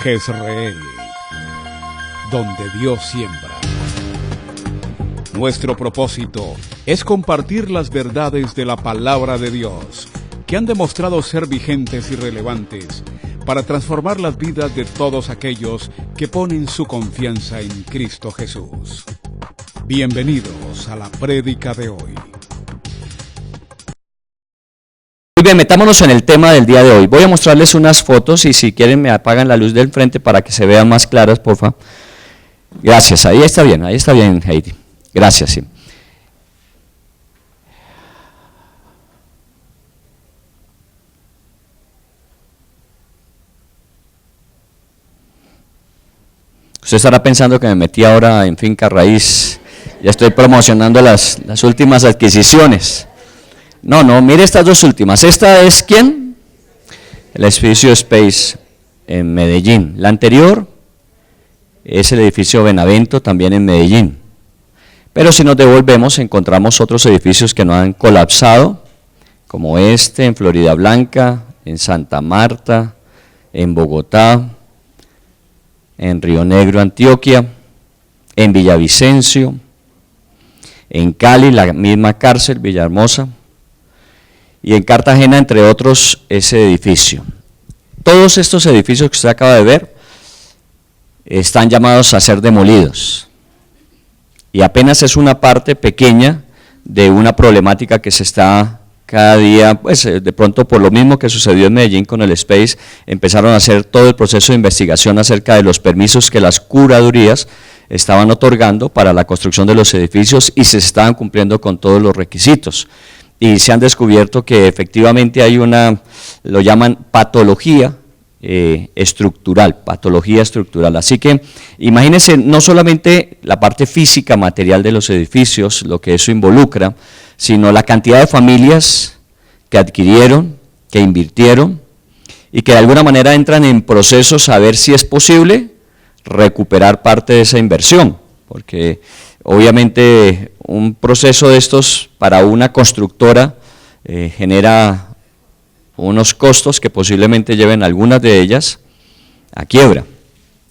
Jezreel, donde Dios siembra. Nuestro propósito es compartir las verdades de la palabra de Dios, que han demostrado ser vigentes y relevantes para transformar las vidas de todos aquellos que ponen su confianza en Cristo Jesús. Bienvenidos a la prédica de hoy. Muy bien, metámonos en el tema del día de hoy. Voy a mostrarles unas fotos y si quieren me apagan la luz del frente para que se vean más claras, porfa. Gracias, ahí está bien, Heidi. Gracias, sí. Usted estará pensando que me metí ahora en Finca Raíz, ya estoy promocionando las últimas adquisiciones. No, mire estas dos últimas. Esta es, ¿quién? El edificio Space en Medellín. La anterior es el edificio Benavento, también en Medellín. Pero si nos devolvemos, encontramos otros edificios que no han colapsado, como este en Florida Blanca, en Santa Marta, en Bogotá, en Río Negro, Antioquia, en Villavicencio, en Cali, la misma cárcel, Villahermosa, y en Cartagena, entre otros, ese edificio. Todos estos edificios que usted acaba de ver están llamados a ser demolidos. Y apenas es una parte pequeña de una problemática que se está cada día, pues de pronto por lo mismo que sucedió en Medellín con el Space, empezaron a hacer todo el proceso de investigación acerca de los permisos que las curadurías estaban otorgando para la construcción de los edificios y se estaban cumpliendo con todos los requisitos. Y se han descubierto que efectivamente hay lo llaman patología estructural. Así que imagínense no solamente la parte física, material de los edificios, lo que eso involucra, sino la cantidad de familias que adquirieron, que invirtieron y que de alguna manera entran en procesos a ver si es posible recuperar parte de esa inversión, porque obviamente un proceso de estos para una constructora genera unos costos que posiblemente lleven algunas de ellas a quiebra.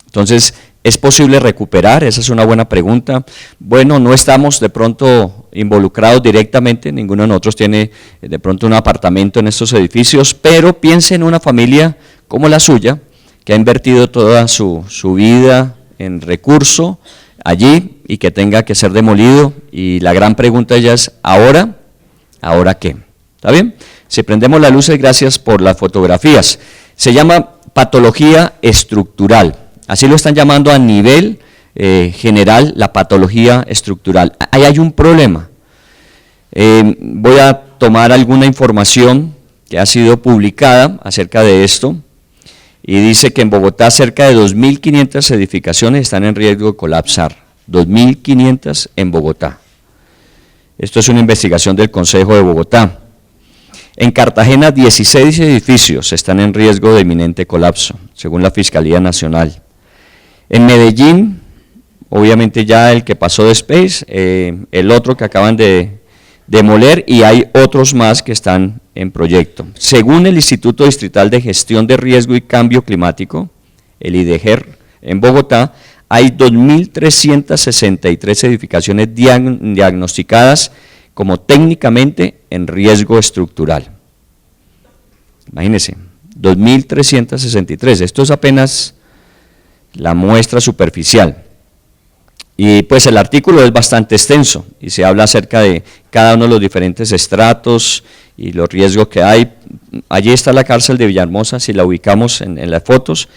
Entonces, ¿es posible recuperar? Esa es una buena pregunta. Bueno, no estamos de pronto involucrados directamente, ninguno de nosotros tiene de pronto un apartamento en estos edificios, pero piense en una familia como la suya, que ha invertido toda su vida en recurso allí y que tenga que ser demolido, y la gran pregunta ya es, ¿ahora qué? ¿Está bien? Si prendemos las luces, gracias por las fotografías. Se llama patología estructural, así lo están llamando a nivel general, la patología estructural. Ahí hay un problema. Voy a tomar alguna información que ha sido publicada acerca de esto, y dice que en Bogotá cerca de 2.500 edificaciones están en riesgo de colapsar. 2.500 en Bogotá. Esto es una investigación del Consejo de Bogotá. En Cartagena, 16 edificios están en riesgo de inminente colapso, según la Fiscalía Nacional. En Medellín, obviamente ya el que pasó de Space, el otro que acaban de demoler, y hay otros más que están en proyecto. Según el Instituto Distrital de Gestión de Riesgo y Cambio Climático, el IDGER, en Bogotá, hay 2.363 edificaciones diagnosticadas como técnicamente en riesgo estructural. Imagínense, 2.363, esto es apenas la muestra superficial. Y pues el artículo es bastante extenso y se habla acerca de cada uno de los diferentes estratos y los riesgos que hay. Allí está la cárcel de Villahermosa, si la ubicamos en las fotos.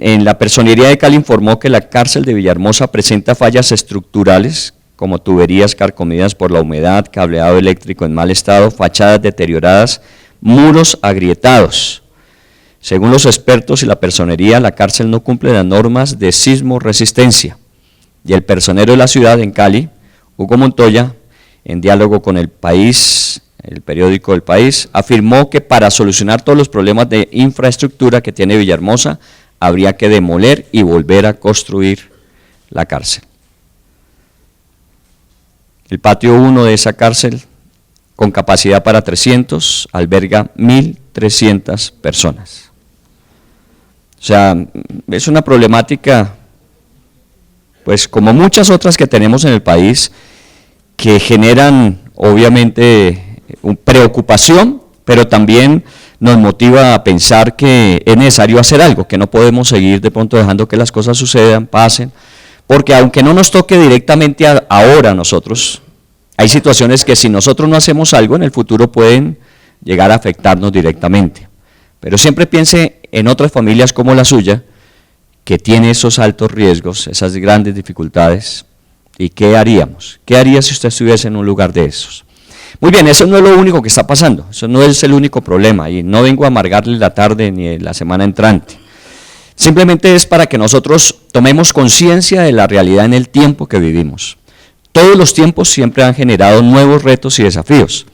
En la Personería de Cali informó que la cárcel de Villahermosa presenta fallas estructurales como tuberías carcomidas por la humedad, cableado eléctrico en mal estado, fachadas deterioradas, muros agrietados. Según los expertos y la Personería, la cárcel no cumple las normas de sismo resistencia. Y el personero de la ciudad en Cali, Hugo Montoya, en diálogo con El País, el periódico El País, afirmó que para solucionar todos los problemas de infraestructura que tiene Villahermosa, habría que demoler y volver a construir la cárcel. El patio 1 de esa cárcel, con capacidad para 300, alberga 1.300 personas. sea, es una problemática, pues como muchas otras que tenemos en el país, que generan obviamente preocupación, pero también nos motiva a pensar que es necesario hacer algo, que no podemos seguir de pronto dejando que las cosas sucedan, pasen, porque aunque no nos toque directamente ahora a nosotros, hay situaciones que si nosotros no hacemos algo en el futuro pueden llegar a afectarnos directamente. Pero siempre piense en otras familias como la suya, que tiene esos altos riesgos, esas grandes dificultades, ¿y qué haríamos? ¿Qué haría si usted estuviese en un lugar de esos? Muy bien, eso no es lo único que está pasando, eso no es el único problema, y no vengo a amargarle la tarde ni la semana entrante. Simplemente es para que nosotros tomemos conciencia de la realidad en el tiempo que vivimos. Todos los tiempos siempre han generado nuevos retos y desafíos,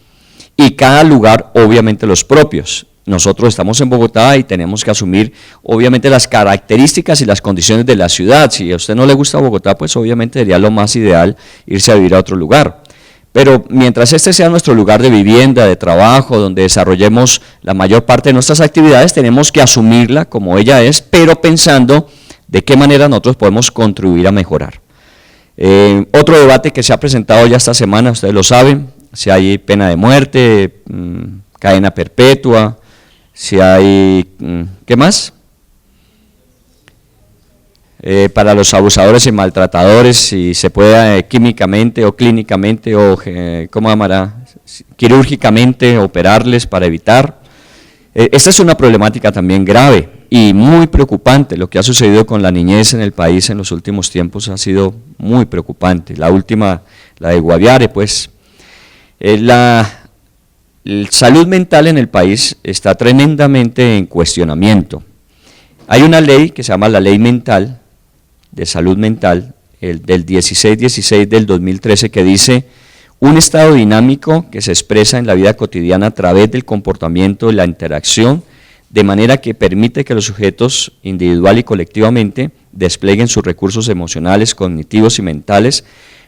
y cada lugar obviamente los propios. Nosotros estamos en Bogotá y tenemos que asumir obviamente las características y las condiciones de la ciudad. Si a usted no le gusta Bogotá, pues obviamente sería lo más ideal irse a vivir a otro lugar. Pero mientras este sea nuestro lugar de vivienda, de trabajo, donde desarrollemos la mayor parte de nuestras actividades, tenemos que asumirla como ella es, pero pensando de qué manera nosotros podemos contribuir a mejorar. Otro debate que se ha presentado ya esta semana, ustedes lo saben, si hay pena de muerte, cadena perpetua, si hay, ¿qué más? Para los abusadores y maltratadores, si se puede químicamente o clínicamente o, ¿cómo llamará? Quirúrgicamente operarles para evitar. Esta es una problemática también grave y muy preocupante. Lo que ha sucedido con la niñez en el país en los últimos tiempos ha sido muy preocupante. La última, la de Guaviare, pues, la salud mental en el país está tremendamente en cuestionamiento. Hay una ley que se llama la Ley Mental, de Salud Mental, del 1616 del 2013, que dice: un estado dinámico que se expresa en la vida cotidiana a través del comportamiento y la interacción, de manera que permite que los sujetos individual y colectivamente desplieguen sus recursos emocionales, cognitivos y mentales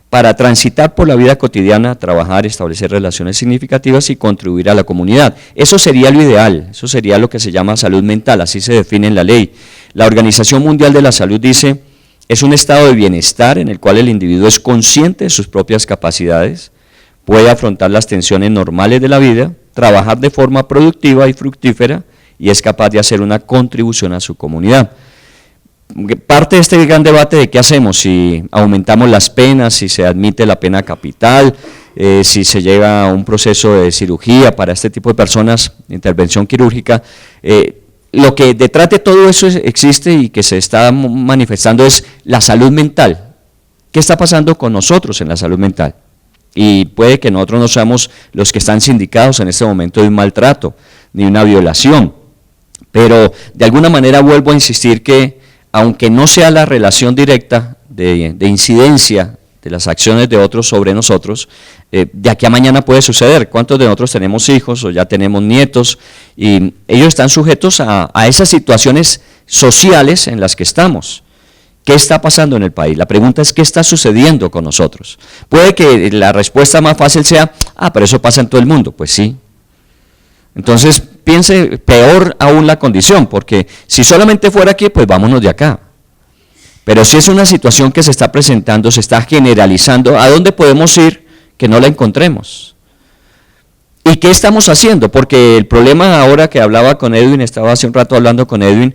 para transitar por la vida cotidiana, trabajar, establecer relaciones significativas y contribuir a la comunidad. Eso sería lo ideal, eso sería lo que se llama salud mental, así se define en la ley. La Organización Mundial de la Salud dice: es un estado de bienestar en el cual el individuo es consciente de sus propias capacidades, puede afrontar las tensiones normales de la vida, trabajar de forma productiva y fructífera y es capaz de hacer una contribución a su comunidad. Parte de este gran debate de qué hacemos, si aumentamos las penas, si se admite la pena capital, si se llega a un proceso de cirugía para este tipo de personas, intervención quirúrgica, lo que detrás de todo eso existe y que se está manifestando es la salud mental. ¿Qué está pasando con nosotros en la salud mental? Y puede que nosotros no seamos los que están sindicados en este momento de un maltrato, ni una violación, pero de alguna manera vuelvo a insistir que aunque no sea la relación directa de incidencia de las acciones de otros sobre nosotros, de aquí a mañana puede suceder. ¿Cuántos de nosotros tenemos hijos o ya tenemos nietos? Y ellos están sujetos a esas situaciones sociales en las que estamos. ¿Qué está pasando en el país? La pregunta es: ¿qué está sucediendo con nosotros? Puede que la respuesta más fácil sea: pero eso pasa en todo el mundo. Pues sí. Entonces piense peor aún la condición, porque si solamente fuera aquí, pues vámonos de acá. Pero si es una situación que se está presentando, se está generalizando, ¿a dónde podemos ir que no la encontremos? ¿Y qué estamos haciendo? Porque el problema, ahora que hablaba con Edwin, estaba hace un rato hablando con Edwin,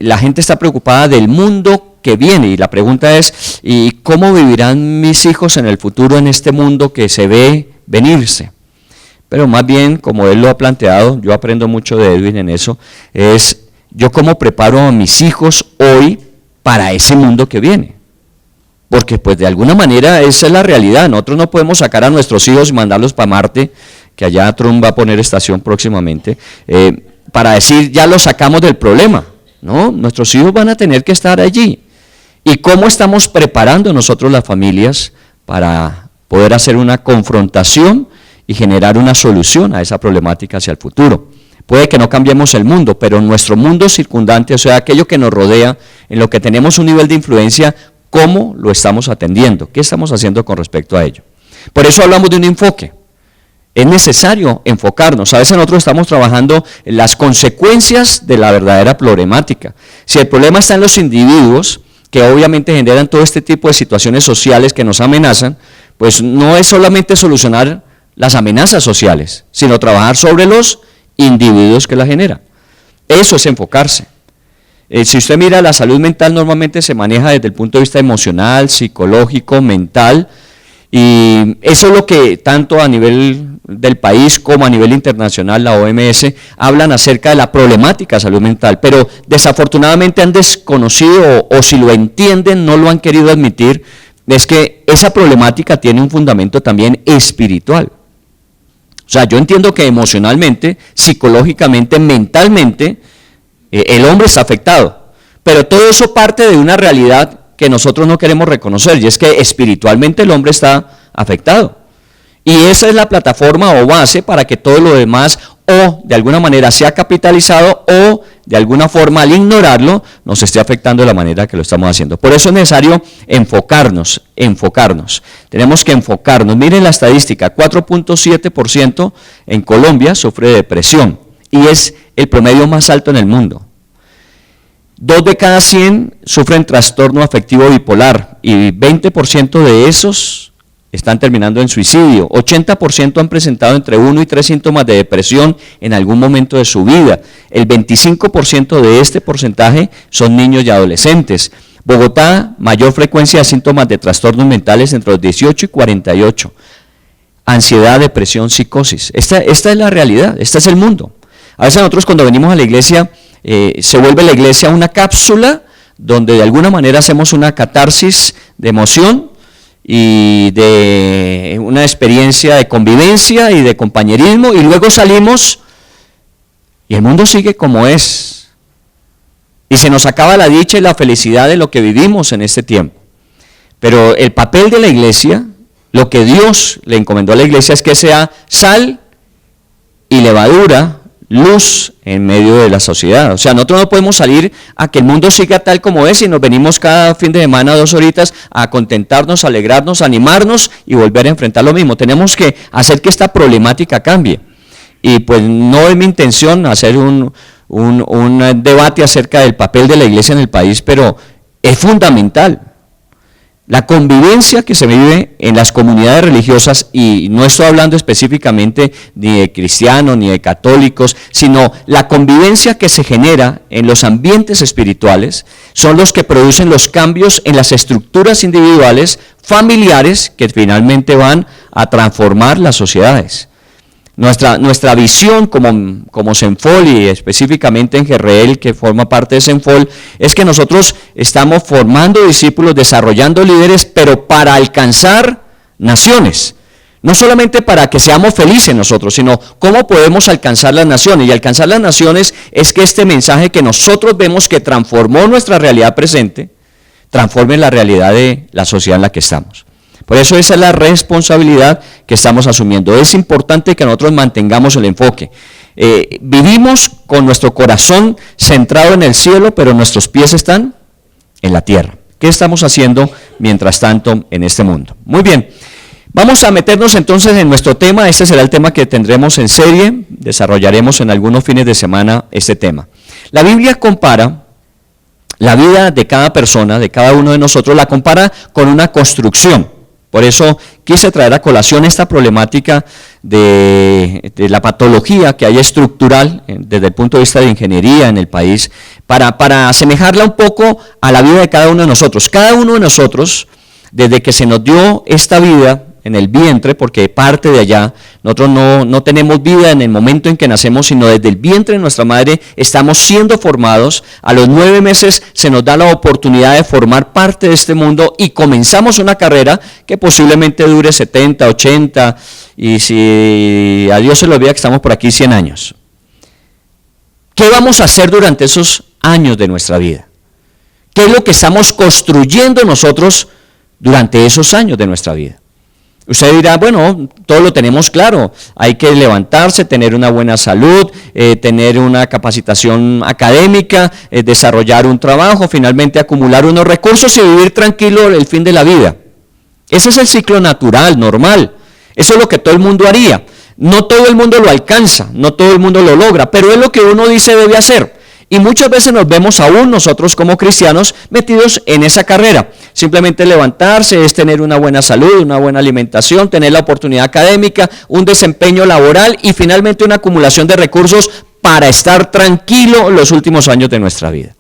la gente está preocupada del mundo que viene, y la pregunta es: ¿y cómo vivirán mis hijos en el futuro en este mundo que se ve venirse? Pero más bien, como él lo ha planteado, yo aprendo mucho de Edwin en eso, es yo cómo preparo a mis hijos hoy para ese mundo que viene. Porque pues de alguna manera esa es la realidad. Nosotros no podemos sacar a nuestros hijos y mandarlos para Marte, que allá Trump va a poner estación próximamente, para decir ya los sacamos del problema. No, nuestros hijos van a tener que estar allí. ¿Y cómo estamos preparando nosotros las familias para poder hacer una confrontación y generar una solución a esa problemática hacia el futuro? Puede que no cambiemos el mundo, pero nuestro mundo circundante, o sea, aquello que nos rodea, en lo que tenemos un nivel de influencia, ¿cómo lo estamos atendiendo? ¿Qué estamos haciendo con respecto a ello? Por eso hablamos de un enfoque. Es necesario enfocarnos. A veces nosotros estamos trabajando en las consecuencias de la verdadera problemática. Si el problema está en los individuos, que obviamente generan todo este tipo de situaciones sociales que nos amenazan, pues no es solamente solucionar las amenazas sociales, sino trabajar sobre los individuos que la generan. Eso es enfocarse. Si usted mira, la salud mental normalmente se maneja desde el punto de vista emocional, psicológico, mental, y eso es lo que tanto a nivel del país como a nivel internacional, la OMS, hablan acerca de la problemática de salud mental, pero desafortunadamente han desconocido o si lo entienden no lo han querido admitir, es que esa problemática tiene un fundamento también espiritual. O sea, yo entiendo que emocionalmente, psicológicamente, mentalmente, el hombre está afectado, pero todo eso parte de una realidad que nosotros no queremos reconocer, y es que espiritualmente el hombre está afectado. Y esa es la plataforma o base para que todo lo demás o de alguna manera sea capitalizado o de alguna forma al ignorarlo nos esté afectando de la manera que lo estamos haciendo. Por eso es necesario enfocarnos. Tenemos que enfocarnos. Miren la estadística, 4.7% en Colombia sufre de depresión y es el promedio más alto en el mundo. 2 de cada 100 sufren trastorno afectivo bipolar y 20% de esos están terminando en suicidio. 80% han presentado entre 1 y 3 síntomas de depresión en algún momento de su vida. El 25% de este porcentaje son niños y adolescentes. Bogotá, mayor frecuencia de síntomas de trastornos mentales entre los 18 y 48. Ansiedad, depresión, psicosis. Esta es la realidad, este es el mundo. A veces nosotros cuando venimos a la iglesia, se vuelve la iglesia una cápsula donde de alguna manera hacemos una catarsis de emoción y de una experiencia de convivencia y de compañerismo y luego salimos y el mundo sigue como es y se nos acaba la dicha y la felicidad de lo que vivimos en este tiempo. Pero el papel de la iglesia, lo que Dios le encomendó a la iglesia es que sea sal y levadura, luz en medio de la sociedad. O sea, nosotros no podemos salir a que el mundo siga tal como es y nos venimos cada fin de semana 2 horitas a contentarnos, alegrarnos, animarnos y volver a enfrentar lo mismo. Tenemos que hacer que esta problemática cambie. Y pues no es mi intención hacer un debate acerca del papel de la iglesia en el país, pero es fundamental. La convivencia que se vive en las comunidades religiosas, y no estoy hablando específicamente ni de cristianos ni de católicos, sino la convivencia que se genera en los ambientes espirituales, son los que producen los cambios en las estructuras individuales, familiares, que finalmente van a transformar las sociedades. Nuestra visión como Senfol y específicamente en Jerreel, que forma parte de Senfol, es que nosotros estamos formando discípulos, desarrollando líderes, pero para alcanzar naciones. No solamente para que seamos felices nosotros, sino cómo podemos alcanzar las naciones. Y alcanzar las naciones es que este mensaje que nosotros vemos que transformó nuestra realidad presente, transforme la realidad de la sociedad en la que estamos. Por eso esa es la responsabilidad que estamos asumiendo. Es importante que nosotros mantengamos el enfoque. Vivimos con nuestro corazón centrado en el cielo, pero nuestros pies están en la tierra. ¿Qué estamos haciendo mientras tanto en este mundo? Muy bien, vamos a meternos entonces en nuestro tema. Este será el tema que tendremos en serie. Desarrollaremos en algunos fines de semana este tema. La Biblia compara la vida de cada persona, de cada uno de nosotros, la compara con una construcción. Por eso quise traer a colación esta problemática de la patología que hay estructural desde el punto de vista de ingeniería en el país, para asemejarla un poco a la vida de cada uno de nosotros. Cada uno de nosotros, desde que se nos dio esta vida en el vientre, porque parte de allá, nosotros no tenemos vida en el momento en que nacemos, sino desde el vientre de nuestra madre estamos siendo formados. A los 9 meses se nos da la oportunidad de formar parte de este mundo y comenzamos una carrera que posiblemente dure 70, 80 y si a Dios se lo olvida que estamos por aquí 100 años. ¿Qué vamos a hacer durante esos años de nuestra vida? ¿Qué es lo que estamos construyendo nosotros durante esos años de nuestra vida? Usted dirá, bueno, todo lo tenemos claro, hay que levantarse, tener una buena salud, tener una capacitación académica, desarrollar un trabajo, finalmente acumular unos recursos y vivir tranquilo el fin de la vida. Ese es el ciclo natural, normal, eso es lo que todo el mundo haría. No todo el mundo lo alcanza, no todo el mundo lo logra, pero es lo que uno dice debe hacer. Y muchas veces nos vemos aún nosotros como cristianos metidos en esa carrera. Simplemente levantarse es tener una buena salud, una buena alimentación, tener la oportunidad académica, un desempeño laboral y finalmente una acumulación de recursos para estar tranquilo los últimos años de nuestra vida.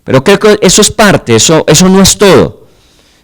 Pero creo que eso es parte, eso no es todo.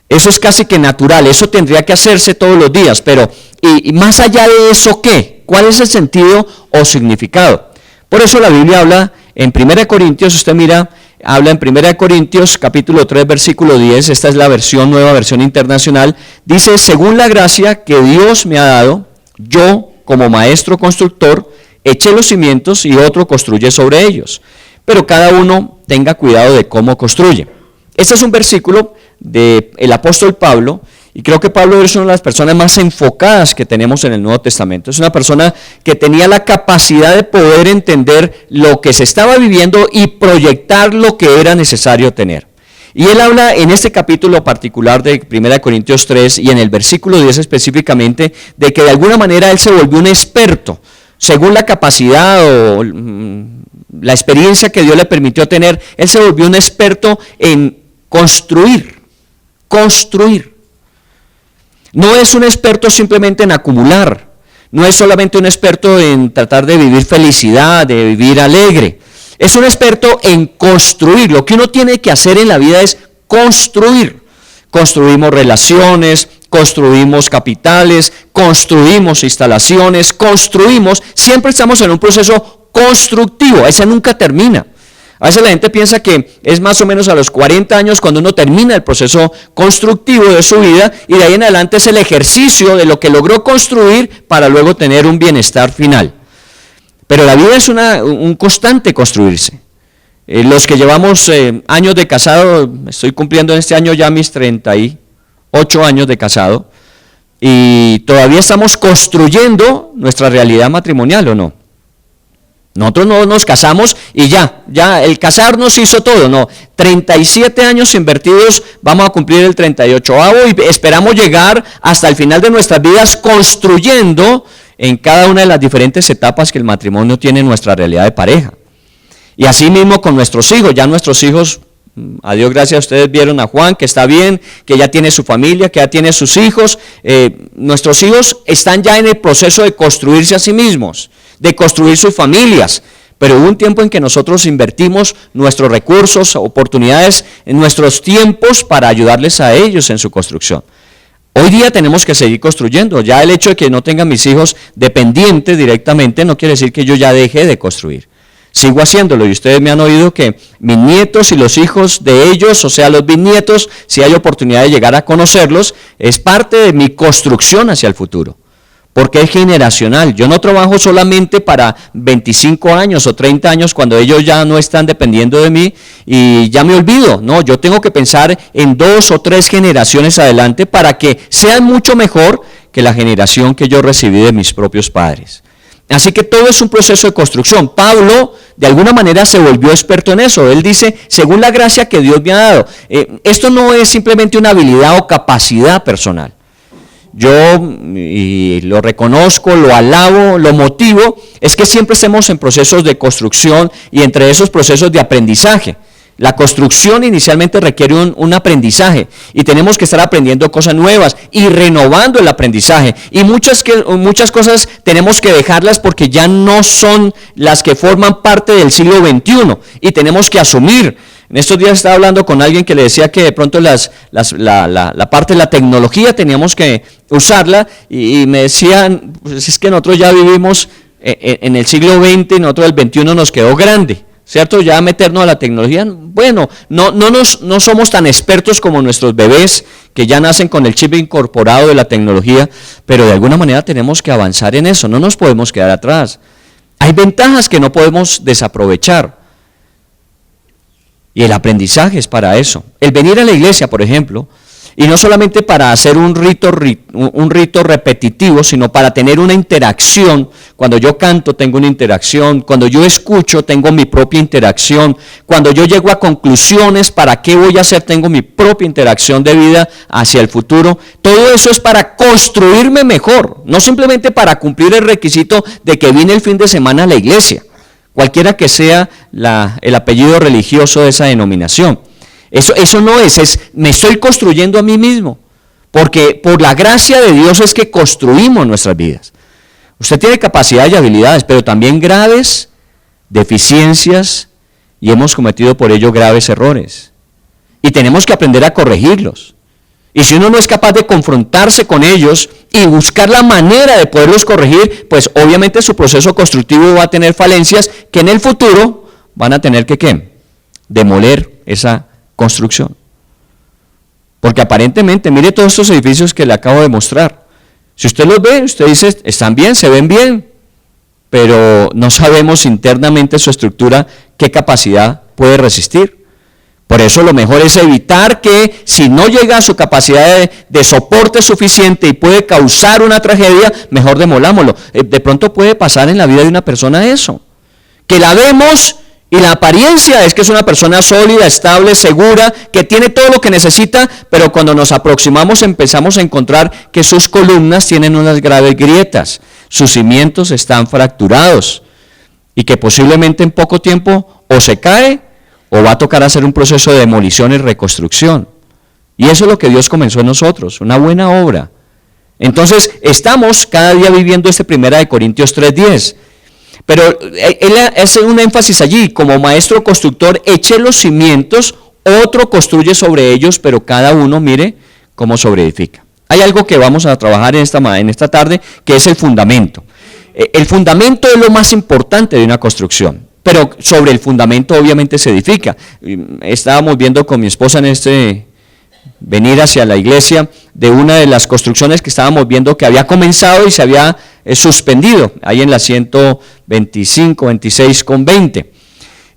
Eso es casi que natural, eso tendría que hacerse todos los días, pero y más allá de eso, ¿qué? ¿Cuál es el sentido o significado? Por eso la Biblia habla en 1 Corintios, usted mira, habla en 1 Corintios capítulo 3 versículo 10, esta es la nueva versión internacional, dice, según la gracia que Dios me ha dado, yo como maestro constructor, eché los cimientos y otro construye sobre ellos, pero cada uno tenga cuidado de cómo construye. Este es un versículo del apóstol Pablo, y creo que Pablo es una de las personas más enfocadas que tenemos en el Nuevo Testamento. Es una persona que tenía la capacidad de poder entender lo que se estaba viviendo y proyectar lo que era necesario tener. Y él habla en este capítulo particular de 1 Corintios 3 y en el versículo 10 específicamente de que de alguna manera él se volvió un experto, según la capacidad o la experiencia que Dios le permitió tener, él se volvió un experto en construir. No es un experto simplemente en acumular, no es solamente un experto en tratar de vivir felicidad, de vivir alegre, es un experto en construir. Lo que uno tiene que hacer en la vida es construir. Construimos relaciones, construimos capitales, construimos instalaciones, siempre estamos en un proceso constructivo, ese nunca termina. A veces la gente piensa que es más o menos a los 40 años cuando uno termina el proceso constructivo de su vida y de ahí en adelante es el ejercicio de lo que logró construir para luego tener un bienestar final. Pero la vida es un constante construirse. Los que llevamos años de casado, estoy cumpliendo en este año ya mis 38 años de casado y todavía estamos construyendo nuestra realidad matrimonial, ¿o no? Nosotros no nos casamos y ya el casarnos hizo todo, no, 37 años invertidos, vamos a cumplir el 38avo y esperamos llegar hasta el final de nuestras vidas construyendo en cada una de las diferentes etapas que el matrimonio tiene en nuestra realidad de pareja. Y así mismo con nuestros hijos, ya nuestros hijos, a Dios gracias, ustedes vieron a Juan que está bien, que ya tiene su familia, que ya tiene sus hijos, nuestros hijos están ya en el proceso de construirse a sí mismos, de construir sus familias, pero hubo un tiempo en que nosotros invertimos nuestros recursos, oportunidades, en nuestros tiempos para ayudarles a ellos en su construcción. Hoy día tenemos que seguir construyendo, ya el hecho de que no tengan mis hijos dependientes directamente no quiere decir que yo ya dejé de construir. Sigo haciéndolo y ustedes me han oído que mis nietos y los hijos de ellos, o sea los bisnietos, si hay oportunidad de llegar a conocerlos, es parte de mi construcción hacia el futuro. Porque es generacional. Yo no trabajo solamente para 25 años o 30 años cuando ellos ya no están dependiendo de mí y ya me olvido. No, yo tengo que pensar en 2 o 3 generaciones adelante para que sean mucho mejor que la generación que yo recibí de mis propios padres. Así que todo es un proceso de construcción. Pablo, de alguna manera, se volvió experto en eso. Él dice, según la gracia que Dios me ha dado. Esto no es simplemente una habilidad o capacidad personal. Yo, y lo reconozco, lo alabo, lo motivo, es que siempre estemos en procesos de construcción y entre esos procesos de aprendizaje. La construcción inicialmente requiere un aprendizaje y tenemos que estar aprendiendo cosas nuevas y renovando el aprendizaje. Y muchas cosas tenemos que dejarlas porque ya no son las que forman parte del siglo XXI y tenemos que asumir. En estos días estaba hablando con alguien que le decía que de pronto la parte de la tecnología teníamos que usarla y me decían, pues es que nosotros ya vivimos en el siglo XX y nosotros el XXI nos quedó grande. ¿Cierto? Ya meternos a la tecnología, bueno, no somos tan expertos como nuestros bebés que ya nacen con el chip incorporado de la tecnología, pero de alguna manera tenemos que avanzar en eso, no nos podemos quedar atrás. Hay ventajas que no podemos desaprovechar y el aprendizaje es para eso. El venir a la iglesia, por ejemplo, Y no solamente para hacer un rito repetitivo, sino para tener una interacción. Cuando yo canto tengo una interacción, cuando yo escucho tengo mi propia interacción, cuando yo llego a conclusiones para qué voy a hacer tengo mi propia interacción de vida hacia el futuro. Todo eso es para construirme mejor, no simplemente para cumplir el requisito de que vine el fin de semana a la iglesia, cualquiera que sea el apellido religioso de esa denominación. Eso no es me estoy construyendo a mí mismo, porque por la gracia de Dios es que construimos nuestras vidas. Usted tiene capacidades y habilidades, pero también graves deficiencias, y hemos cometido por ello graves errores. Y tenemos que aprender a corregirlos. Y si uno no es capaz de confrontarse con ellos y buscar la manera de poderlos corregir, pues obviamente su proceso constructivo va a tener falencias que en el futuro van a tener que ¿qué? Demoler esa construcción. Porque aparentemente, mire todos estos edificios que le acabo de mostrar. Si usted los ve, usted dice, están bien, se ven bien, pero no sabemos internamente su estructura qué capacidad puede resistir. Por eso lo mejor es evitar que, si no llega a su capacidad de soporte suficiente y puede causar una tragedia, mejor demolámoslo. De pronto puede pasar en la vida de una persona eso, que la vemos y la apariencia es que es una persona sólida, estable, segura, que tiene todo lo que necesita, pero cuando nos aproximamos empezamos a encontrar que sus columnas tienen unas graves grietas, sus cimientos están fracturados y que posiblemente en poco tiempo o se cae o va a tocar hacer un proceso de demolición y reconstrucción. Y eso es lo que Dios comenzó en nosotros, una buena obra. Entonces estamos cada día viviendo este 1 Corintios 3:10. Pero él hace un énfasis allí, como maestro constructor, eché los cimientos, otro construye sobre ellos, pero cada uno mire cómo sobreedifica. Hay algo que vamos a trabajar en esta tarde, que es el fundamento. El fundamento es lo más importante de una construcción, pero sobre el fundamento obviamente se edifica. Estábamos viendo con mi esposa en venir hacia la iglesia de una de las construcciones que estábamos viendo que había comenzado y se había suspendido, ahí en la 125, 26 con 20.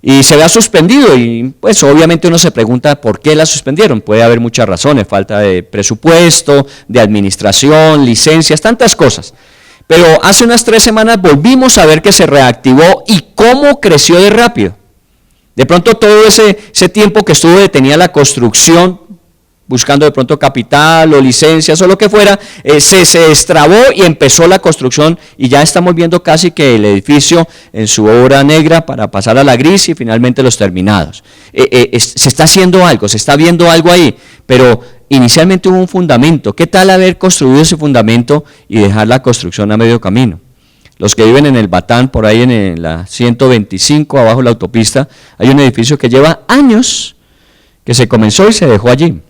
Y se había suspendido y pues obviamente uno se pregunta por qué la suspendieron. Puede haber muchas razones, falta de presupuesto, de administración, licencias, tantas cosas. Pero hace unas 3 semanas volvimos a ver que se reactivó y cómo creció de rápido. De pronto todo ese tiempo que estuvo detenida la construcción, buscando de pronto capital o licencias o lo que fuera, se destrabó y empezó la construcción y ya estamos viendo casi que el edificio en su obra negra para pasar a la gris y finalmente los terminados. Se está haciendo algo, se está viendo algo ahí, pero inicialmente hubo un fundamento. ¿Qué tal haber construido ese fundamento y dejar la construcción a medio camino? Los que viven en el Batán, por ahí en la 125, abajo de la autopista, hay un edificio que lleva años que se comenzó y se dejó allí.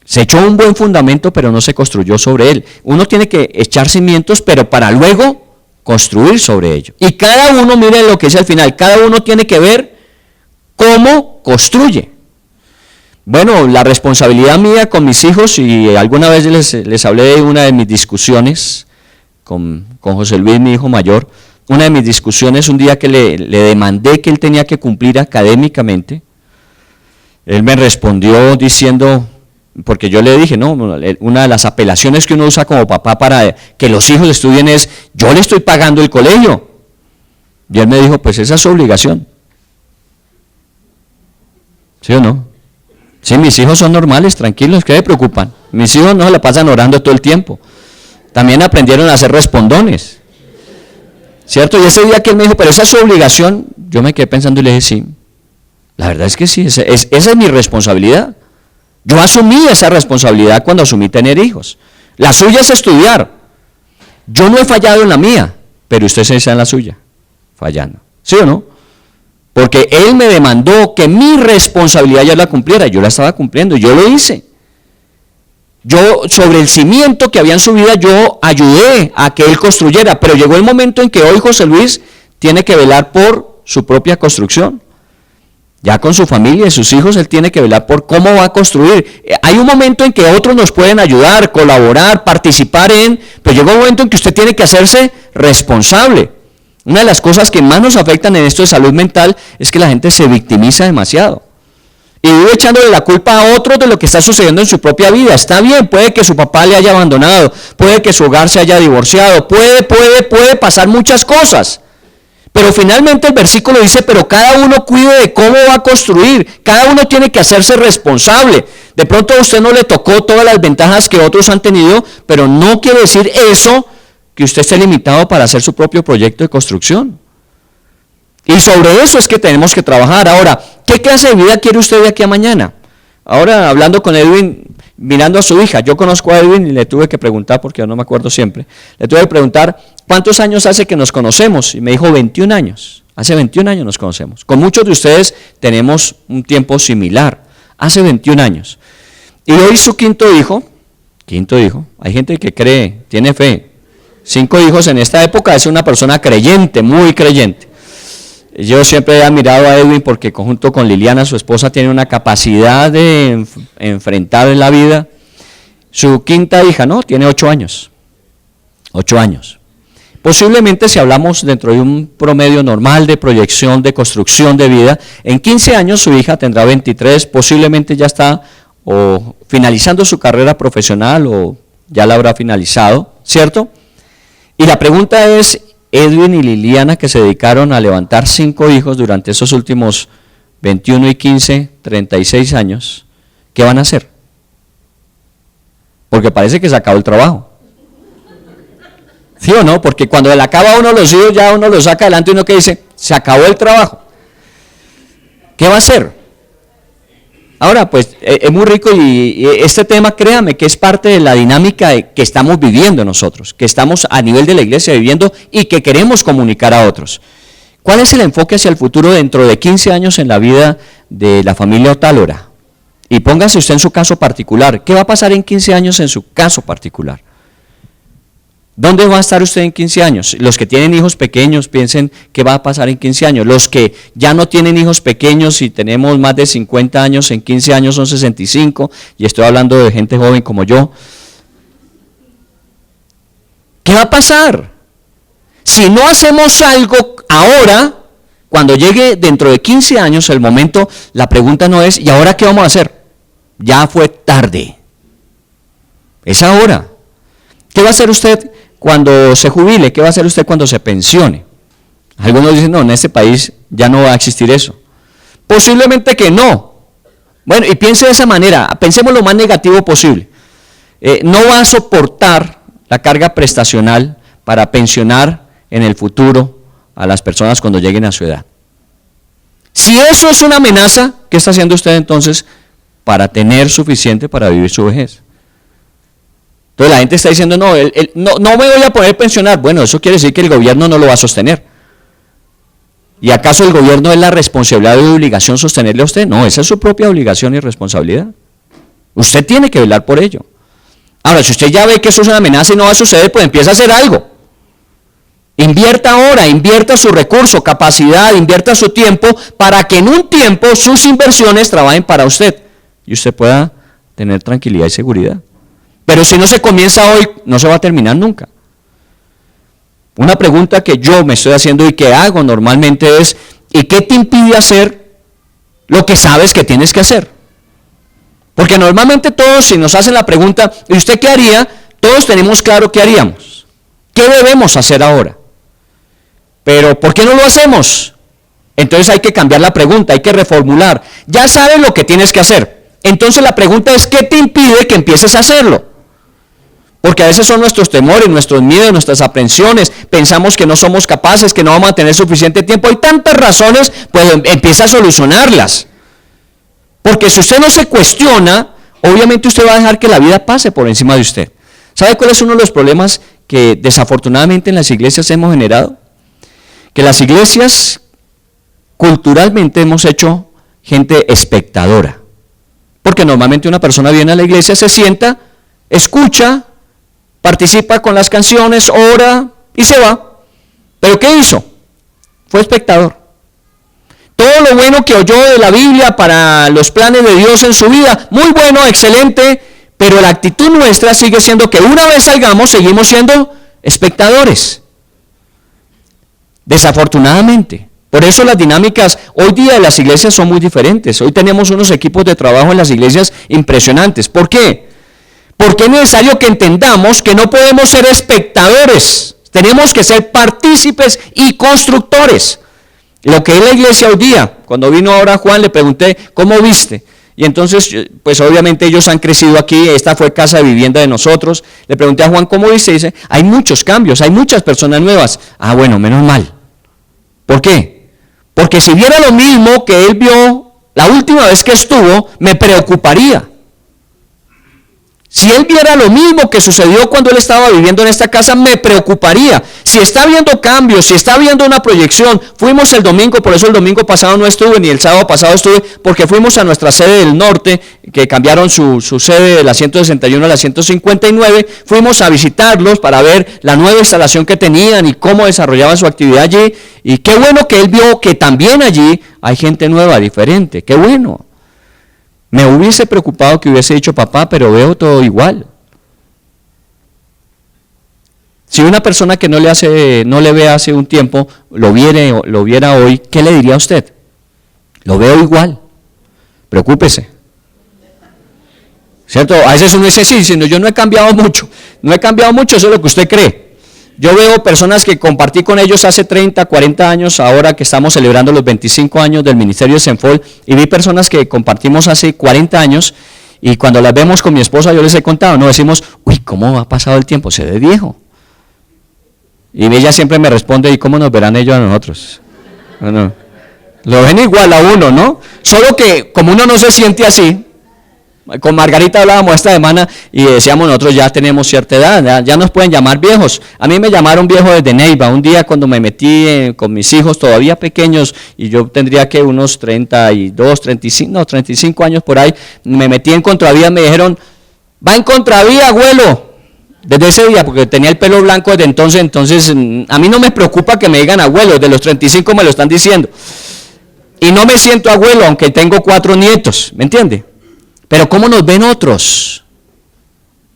Se echó un buen fundamento, pero no se construyó sobre él. Uno tiene que echar cimientos, pero para luego construir sobre ello. Y cada uno, miren lo que dice al final, cada uno tiene que ver cómo construye. Bueno, la responsabilidad mía con mis hijos, y alguna vez les hablé de una de mis discusiones con José Luis, mi hijo mayor, una de mis discusiones, un día que le demandé que él tenía que cumplir académicamente, él me respondió diciendo, porque yo le dije, no, una de las apelaciones que uno usa como papá para que los hijos estudien es, yo le estoy pagando el colegio. Y él me dijo, pues esa es su obligación. ¿Sí o no? Sí, mis hijos son normales, tranquilos, ¿qué me preocupan? Mis hijos no se la pasan orando todo el tiempo. También aprendieron a ser respondones. ¿Cierto? Y ese día que él me dijo, pero esa es su obligación, yo me quedé pensando y le dije, sí. La verdad es que sí, esa es mi responsabilidad. Yo asumí esa responsabilidad cuando asumí tener hijos. La suya es estudiar. Yo no he fallado en la mía, pero usted se está en la suya, fallando. ¿Sí o no? Porque él me demandó que mi responsabilidad yo la cumpliera. Yo la estaba cumpliendo, yo lo hice. Yo, sobre el cimiento que había en su vida, yo ayudé a que él construyera. Pero llegó el momento en que hoy José Luis tiene que velar por su propia construcción. Ya con su familia y sus hijos, él tiene que velar por cómo va a construir. Hay un momento en que otros nos pueden ayudar, colaborar, participar pero llega un momento en que usted tiene que hacerse responsable. Una de las cosas que más nos afectan en esto de salud mental es que la gente se victimiza demasiado. Y vive echándole la culpa a otros de lo que está sucediendo en su propia vida. Está bien, puede que su papá le haya abandonado, puede que su hogar se haya divorciado, puede pasar muchas cosas. Pero finalmente el versículo dice, pero cada uno cuide de cómo va a construir, cada uno tiene que hacerse responsable. De pronto a usted no le tocó todas las ventajas que otros han tenido, pero no quiere decir eso que usted esté limitado para hacer su propio proyecto de construcción. Y sobre eso es que tenemos que trabajar. Ahora, ¿qué clase de vida quiere usted de aquí a mañana? Ahora, hablando con Edwin, mirando a su hija, yo conozco a Edwin y le tuve que preguntar, porque yo no me acuerdo siempre, le tuve que preguntar, ¿cuántos años hace que nos conocemos? Y me dijo 21 años, hace 21 años nos conocemos. Con muchos de ustedes tenemos un tiempo similar, hace 21 años. Y hoy su quinto hijo, hay gente que cree, tiene fe, 5 hijos en esta época, es una persona creyente, muy creyente. Yo siempre he admirado a Edwin porque junto con Liliana, su esposa, tiene una capacidad de enfrentar en la vida. Su quinta hija, ¿no? Tiene 8 años. 8 años. Posiblemente si hablamos dentro de un promedio normal de proyección, de construcción de vida, en 15 años su hija tendrá 23, posiblemente ya está o finalizando su carrera profesional o ya la habrá finalizado, ¿cierto? Y la pregunta es, Edwin y Liliana, que se dedicaron a levantar 5 hijos durante esos últimos 21 y 15, 36 años, ¿qué van a hacer? Porque parece que se acabó el trabajo. ¿Sí o no? Porque cuando le acaba uno los hijos, ya uno los saca adelante y uno que dice, se acabó el trabajo. ¿Qué va a hacer? Ahora, pues es muy rico y este tema, créame, que es parte de la dinámica que estamos viviendo nosotros, que estamos a nivel de la iglesia viviendo y que queremos comunicar a otros. ¿Cuál es el enfoque hacia el futuro dentro de 15 años en la vida de la familia Otálora? Y póngase usted en su caso particular. ¿Qué va a pasar en 15 años en su caso particular? ¿Dónde va a estar usted en 15 años? Los que tienen hijos pequeños piensen qué va a pasar en 15 años. Los que ya no tienen hijos pequeños y tenemos más de 50 años, en 15 años son 65, y estoy hablando de gente joven como yo. ¿Qué va a pasar? Si no hacemos algo ahora, cuando llegue dentro de 15 años el momento, la pregunta no es, ¿y ahora qué vamos a hacer? Ya fue tarde. Es ahora. ¿Qué va a hacer usted cuando se jubile? ¿Qué va a hacer usted cuando se pensione? Algunos dicen, no, en este país ya no va a existir eso. Posiblemente que no. Bueno, y piense de esa manera, pensemos lo más negativo posible. No va a soportar la carga prestacional para pensionar en el futuro a las personas cuando lleguen a su edad. Si eso es una amenaza, ¿qué está haciendo usted entonces para tener suficiente para vivir su vejez? Entonces la gente está diciendo, no me voy a poder pensionar. Bueno, eso quiere decir que el gobierno no lo va a sostener. ¿Y acaso el gobierno es la responsabilidad y obligación sostenerle a usted? No, esa es su propia obligación y responsabilidad. Usted tiene que velar por ello. Ahora, si usted ya ve que eso es una amenaza y no va a suceder, pues empieza a hacer algo. Invierta ahora, invierta su recurso, capacidad, invierta su tiempo para que en un tiempo sus inversiones trabajen para usted y usted pueda tener tranquilidad y seguridad. Pero si no se comienza hoy, no se va a terminar nunca. Una pregunta que yo me estoy haciendo y que hago normalmente es, ¿y qué te impide hacer lo que sabes que tienes que hacer? Porque normalmente todos, si nos hacen la pregunta, ¿y usted qué haría? Todos tenemos claro qué haríamos. ¿Qué debemos hacer ahora? Pero ¿por qué no lo hacemos? Entonces hay que cambiar la pregunta, hay que reformular. Ya sabes lo que tienes que hacer. Entonces la pregunta es, ¿qué te impide que empieces a hacerlo? Porque a veces son nuestros temores, nuestros miedos, nuestras aprensiones, pensamos que no somos capaces, que no vamos a tener suficiente tiempo. Hay tantas razones, pues empieza a solucionarlas. Porque si usted no se cuestiona, obviamente usted va a dejar que la vida pase por encima de usted. ¿Sabe cuál es uno de los problemas que desafortunadamente en las iglesias hemos generado? Que las iglesias culturalmente hemos hecho gente espectadora. Porque normalmente una persona viene a la iglesia, se sienta, escucha, participa con las canciones, ora y se va. ¿Pero qué hizo? Fue espectador. Todo lo bueno que oyó de la Biblia para los planes de Dios en su vida, muy bueno, excelente, pero la actitud nuestra sigue siendo que una vez salgamos, seguimos siendo espectadores. Desafortunadamente. Por eso las dinámicas hoy día de las iglesias son muy diferentes. Hoy tenemos unos equipos de trabajo en las iglesias impresionantes. ¿Por qué? Porque es necesario que entendamos que no podemos ser espectadores. Tenemos que ser partícipes y constructores. Lo que es la iglesia hoy día. Cuando vino ahora Juan le pregunté, ¿cómo viste? Y entonces, pues obviamente ellos han crecido aquí, esta fue casa de vivienda de nosotros. Le pregunté a Juan, ¿cómo viste? Y dice, hay muchos cambios, hay muchas personas nuevas. Ah, bueno, menos mal. ¿Por qué? Porque si viera lo mismo que él vio la última vez que estuvo, me preocuparía. Si él viera lo mismo que sucedió cuando él estaba viviendo en esta casa, me preocuparía. Si está viendo cambios, si está viendo una proyección, fuimos el domingo, por eso el domingo pasado no estuve, ni el sábado pasado estuve, porque fuimos a nuestra sede del norte, que cambiaron su sede de la 161 a la 159, fuimos a visitarlos para ver la nueva instalación que tenían y cómo desarrollaban su actividad allí, y qué bueno que él vio que también allí hay gente nueva, diferente, qué bueno. Me hubiese preocupado que hubiese dicho, papá, pero veo todo igual. Si una persona que no le ve hace un tiempo, lo viera hoy, ¿qué le diría a usted? Lo veo igual. Preocúpese. ¿Cierto? A veces uno dice, sí, sino yo no he cambiado mucho. No he cambiado mucho, eso es lo que usted cree. Yo veo personas que compartí con ellos hace 30, 40 años, ahora que estamos celebrando los 25 años del Ministerio de Senfol, y vi personas que compartimos hace 40 años, y cuando las vemos con mi esposa, yo les he contado, no decimos, uy, ¿cómo ha pasado el tiempo? Se ve viejo. Y ella siempre me responde, ¿y cómo nos verán ellos a nosotros? No. Lo ven igual a uno, ¿no? Solo que como uno no se siente así, con Margarita hablábamos esta semana y decíamos nosotros ya tenemos cierta edad, ya nos pueden llamar viejos. A mí me llamaron viejo desde Neiva, un día cuando me metí con mis hijos todavía pequeños y yo tendría que unos 32, 35 años por ahí, me metí en Contravía, me dijeron, va en Contravía, abuelo. Desde ese día, porque tenía el pelo blanco desde entonces a mí no me preocupa que me digan abuelo, de los 35 me lo están diciendo. Y no me siento abuelo, aunque tengo 4 nietos, ¿me entiende? Pero ¿cómo nos ven otros?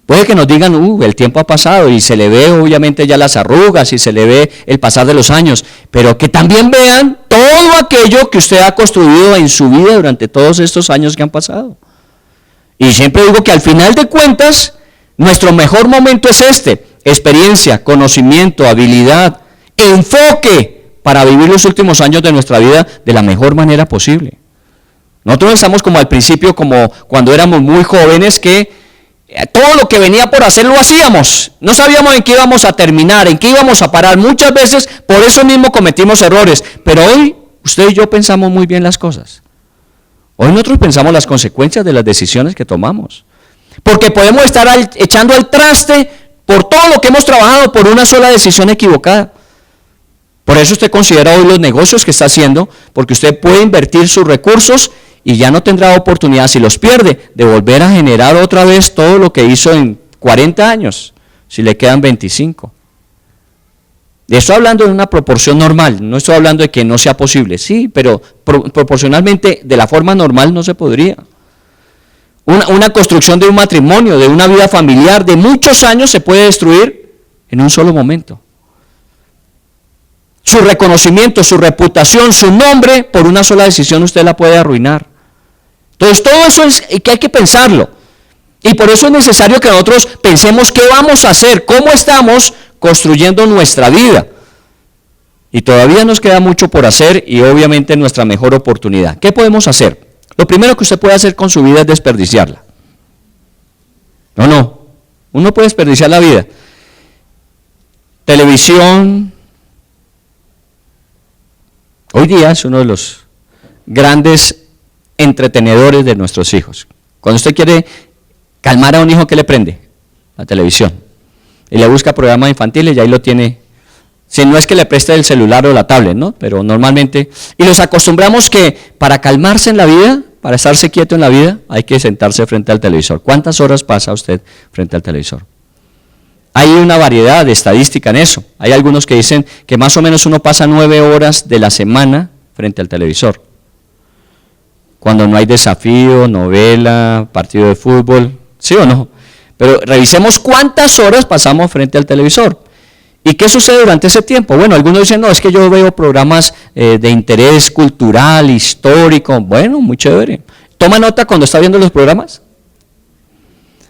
Puede que nos digan, el tiempo ha pasado y se le ve obviamente ya las arrugas y se le ve el pasar de los años, pero que también vean todo aquello que usted ha construido en su vida durante todos estos años que han pasado. Y siempre digo que al final de cuentas, nuestro mejor momento es experiencia, conocimiento, habilidad, enfoque para vivir los últimos años de nuestra vida de la mejor manera posible. Nosotros estamos como al principio, como cuando éramos muy jóvenes, que todo lo que venía por hacer lo hacíamos. No sabíamos en qué íbamos a terminar, en qué íbamos a parar. Muchas veces por eso mismo cometimos errores. Pero hoy usted y yo pensamos muy bien las cosas. Hoy nosotros pensamos las consecuencias de las decisiones que tomamos. Porque podemos estar echando al traste por todo lo que hemos trabajado por una sola decisión equivocada. Por eso usted considera hoy los negocios que está haciendo, porque usted puede invertir sus recursos y ya no tendrá oportunidad, si los pierde, de volver a generar otra vez todo lo que hizo en 40 años, si le quedan 25. Estoy hablando de una proporción normal, no estoy hablando de que no sea posible, sí, pero proporcionalmente de la forma normal no se podría. Una construcción de un matrimonio, de una vida familiar de muchos años se puede destruir en un solo momento. Su reconocimiento, su reputación, su nombre, por una sola decisión usted la puede arruinar. Entonces todo eso es que hay que pensarlo. Y por eso es necesario que nosotros pensemos qué vamos a hacer, cómo estamos construyendo nuestra vida. Y todavía nos queda mucho por hacer y obviamente nuestra mejor oportunidad. ¿Qué podemos hacer? Lo primero que usted puede hacer con su vida es desperdiciarla. No, uno puede desperdiciar la vida. Televisión, hoy día es uno de los grandes entretenedores de nuestros hijos. Cuando usted quiere calmar a un hijo, ¿qué le prende? La televisión. Y le busca programas infantiles y ahí lo tiene. Si no es que le preste el celular o la tablet, ¿no? Pero normalmente, y los acostumbramos que para calmarse en la vida, para estarse quieto en la vida, hay que sentarse frente al televisor. ¿Cuántas horas pasa usted frente al televisor? Hay una variedad de estadística en eso. Hay algunos que dicen que más o menos uno pasa 9 horas de la semana frente al televisor. Cuando no hay desafío, novela, partido de fútbol, ¿sí o no? Pero revisemos cuántas horas pasamos frente al televisor. ¿Y qué sucede durante ese tiempo? Bueno, algunos dicen, no, es que yo veo programas de interés cultural, histórico. Bueno, muy chévere. ¿Toma nota cuando está viendo los programas?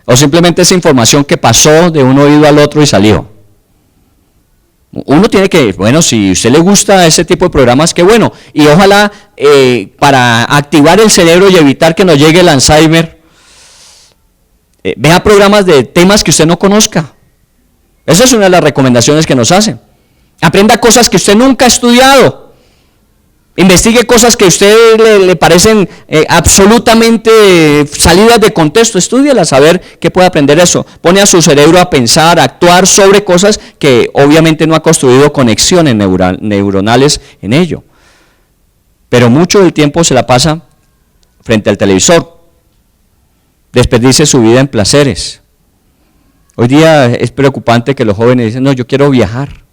¿O simplemente esa información que pasó de un oído al otro y salió? Uno tiene que, bueno, si a usted le gusta ese tipo de programas, qué bueno. Y ojalá para activar el cerebro y evitar que nos llegue el Alzheimer, vea programas de temas que usted no conozca. Esa es una de las recomendaciones que nos hacen. Aprenda cosas que usted nunca ha estudiado. Investigue cosas que a usted le parecen absolutamente salidas de contexto. Estúdielas a ver qué puede aprender eso. Pone a su cerebro a pensar, a actuar sobre cosas que obviamente no ha construido conexiones neuronales en ello. Pero mucho del tiempo se la pasa frente al televisor. Desperdicie su vida en placeres. Hoy día es preocupante que los jóvenes dicen, no, yo quiero viajar.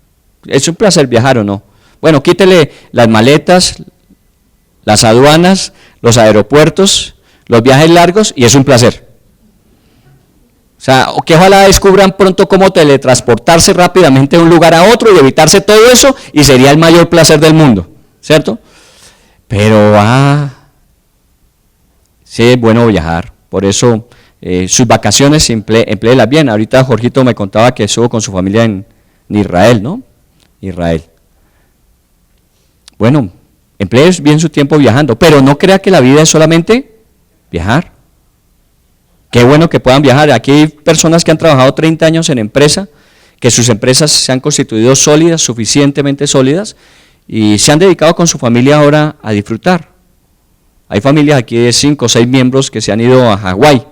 ¿Es un placer viajar o no? Bueno, quítele las maletas, las aduanas, los aeropuertos, los viajes largos y es un placer. O sea, que ojalá descubran pronto cómo teletransportarse rápidamente de un lugar a otro y evitarse todo eso y sería el mayor placer del mundo, ¿cierto? Pero, sí es bueno viajar, por eso sus vacaciones empléelas bien. Ahorita Jorgito me contaba que estuvo con su familia en Israel, ¿no? Israel. Bueno, emplee bien su tiempo viajando, pero no crea que la vida es solamente viajar. Qué bueno que puedan viajar. Aquí hay personas que han trabajado 30 años en empresa, que sus empresas se han constituido sólidas, suficientemente sólidas, y se han dedicado con su familia ahora a disfrutar. Hay familias aquí de 5 o 6 miembros que se han ido a Hawái.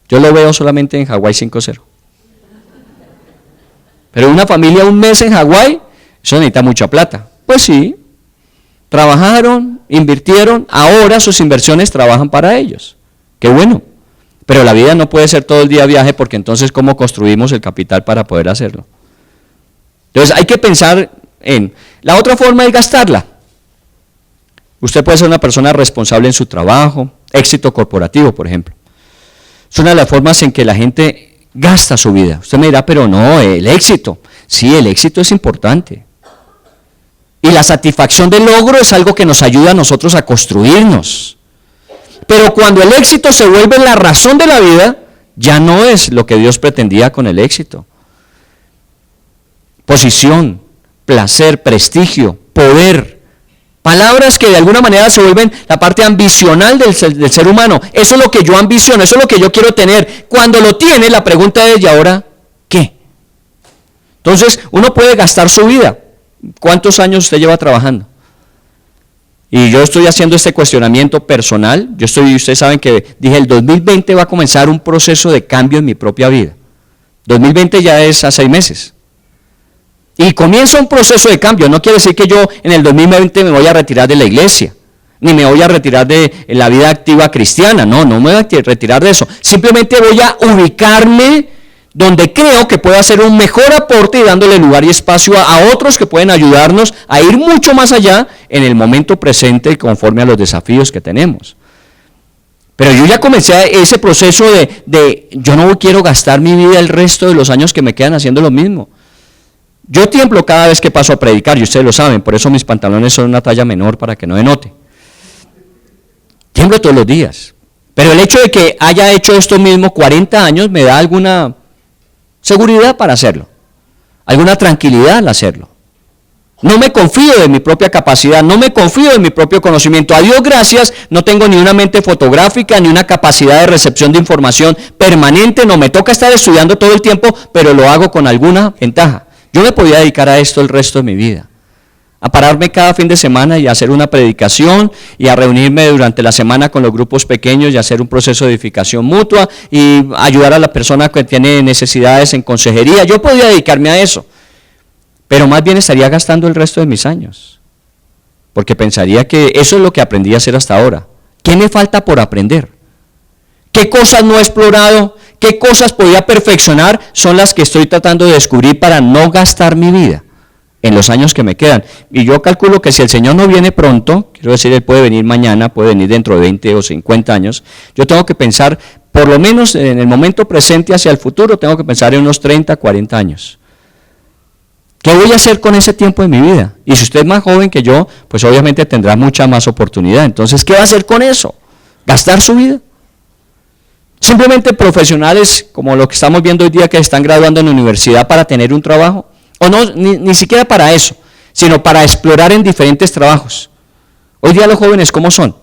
Yo lo veo solamente en Hawái 5-0. Pero una familia un mes en Hawái, eso necesita mucha plata. Pues sí, trabajaron, invirtieron, ahora sus inversiones trabajan para ellos. Qué bueno. Pero la vida no puede ser todo el día viaje porque entonces ¿cómo construimos el capital para poder hacerlo? Entonces hay que pensar en, la otra forma es gastarla. Usted puede ser una persona responsable en su trabajo, éxito corporativo, por ejemplo. Es una de las formas en que la gente gasta su vida. Usted me dirá, pero no, el éxito. Sí, el éxito es importante. Y la satisfacción del logro es algo que nos ayuda a nosotros a construirnos. Pero cuando el éxito se vuelve la razón de la vida, ya no es lo que Dios pretendía con el éxito. Posición, placer, prestigio, poder. Palabras que de alguna manera se vuelven la parte ambicional del ser humano. Eso es lo que yo ambiciono, eso es lo que yo quiero tener. Cuando lo tiene, la pregunta es, ¿y ahora qué? Entonces, uno puede gastar su vida. ¿Cuántos años usted lleva trabajando? Y yo estoy haciendo este cuestionamiento personal. Ustedes saben que dije, el 2020 va a comenzar un proceso de cambio en mi propia vida. 2020 ya es a 6 meses. Y comienza un proceso de cambio. No quiere decir que yo en el 2020 me voy a retirar de la iglesia, ni me voy a retirar de la vida activa cristiana. No me voy a retirar de eso. Simplemente voy a ubicarme donde creo que puedo hacer un mejor aporte y dándole lugar y espacio a otros que pueden ayudarnos a ir mucho más allá en el momento presente y conforme a los desafíos que tenemos. Pero yo ya comencé ese proceso de yo no quiero gastar mi vida el resto de los años que me quedan haciendo lo mismo. Yo tiemblo cada vez que paso a predicar, y ustedes lo saben, por eso mis pantalones son una talla menor para que no denote. Tiemblo todos los días. Pero el hecho de que haya hecho esto mismo 40 años me da alguna seguridad para hacerlo, alguna tranquilidad al hacerlo. No me confío de mi propia capacidad, no me confío de mi propio conocimiento. A Dios gracias, no tengo ni una mente fotográfica, ni una capacidad de recepción de información permanente, no me toca estar estudiando todo el tiempo, pero lo hago con alguna ventaja. Yo me podía dedicar a esto el resto de mi vida, a pararme cada fin de semana y a hacer una predicación y a reunirme durante la semana con los grupos pequeños y hacer un proceso de edificación mutua y ayudar a la persona que tiene necesidades en consejería. Yo podía dedicarme a eso, pero más bien estaría gastando el resto de mis años, porque pensaría que eso es lo que aprendí a hacer hasta ahora. ¿Qué me falta por aprender? ¿Qué cosas no he explorado? ¿Qué cosas podría perfeccionar? Son las que estoy tratando de descubrir para no gastar mi vida en los años que me quedan. Y yo calculo que si el Señor no viene pronto, quiero decir, Él puede venir mañana, puede venir dentro de 20 o 50 años, yo tengo que pensar, por lo menos en el momento presente hacia el futuro, tengo que pensar en unos 30, 40 años. ¿Qué voy a hacer con ese tiempo de mi vida? Y si usted es más joven que yo, pues obviamente tendrá mucha más oportunidad. Entonces, ¿qué va a hacer con eso? ¿Gastar su vida? Simplemente profesionales como lo que estamos viendo hoy día que están graduando en la universidad para tener un trabajo. O no, ni siquiera para eso, sino para explorar en diferentes trabajos. Hoy día los jóvenes, ¿cómo son?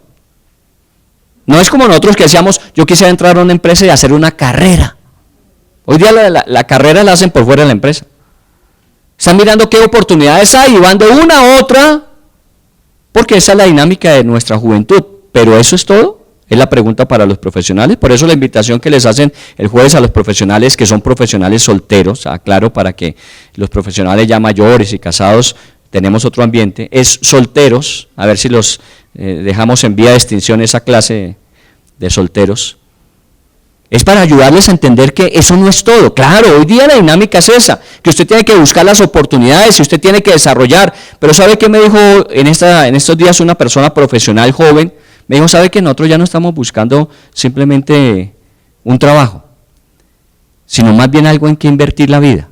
No es como nosotros que decíamos, yo quisiera entrar a una empresa y hacer una carrera. Hoy día la carrera la hacen por fuera de la empresa. Están mirando qué oportunidades hay y van de una a otra, porque esa es la dinámica de nuestra juventud. Pero eso es todo, es la pregunta para los profesionales. Por eso la invitación que les hacen el jueves a los profesionales, que son profesionales solteros, aclaro para que los profesionales ya mayores y casados tenemos otro ambiente, es solteros, a ver si los dejamos en vía de extinción esa clase de solteros. Es para ayudarles a entender que eso no es todo. Claro, hoy día la dinámica es esa, que usted tiene que buscar las oportunidades y usted tiene que desarrollar. Pero ¿sabe qué me dijo en estos días una persona profesional joven? Me dijo, ¿sabe que nosotros ya no estamos buscando simplemente un trabajo, sino más bien algo en que invertir la vida?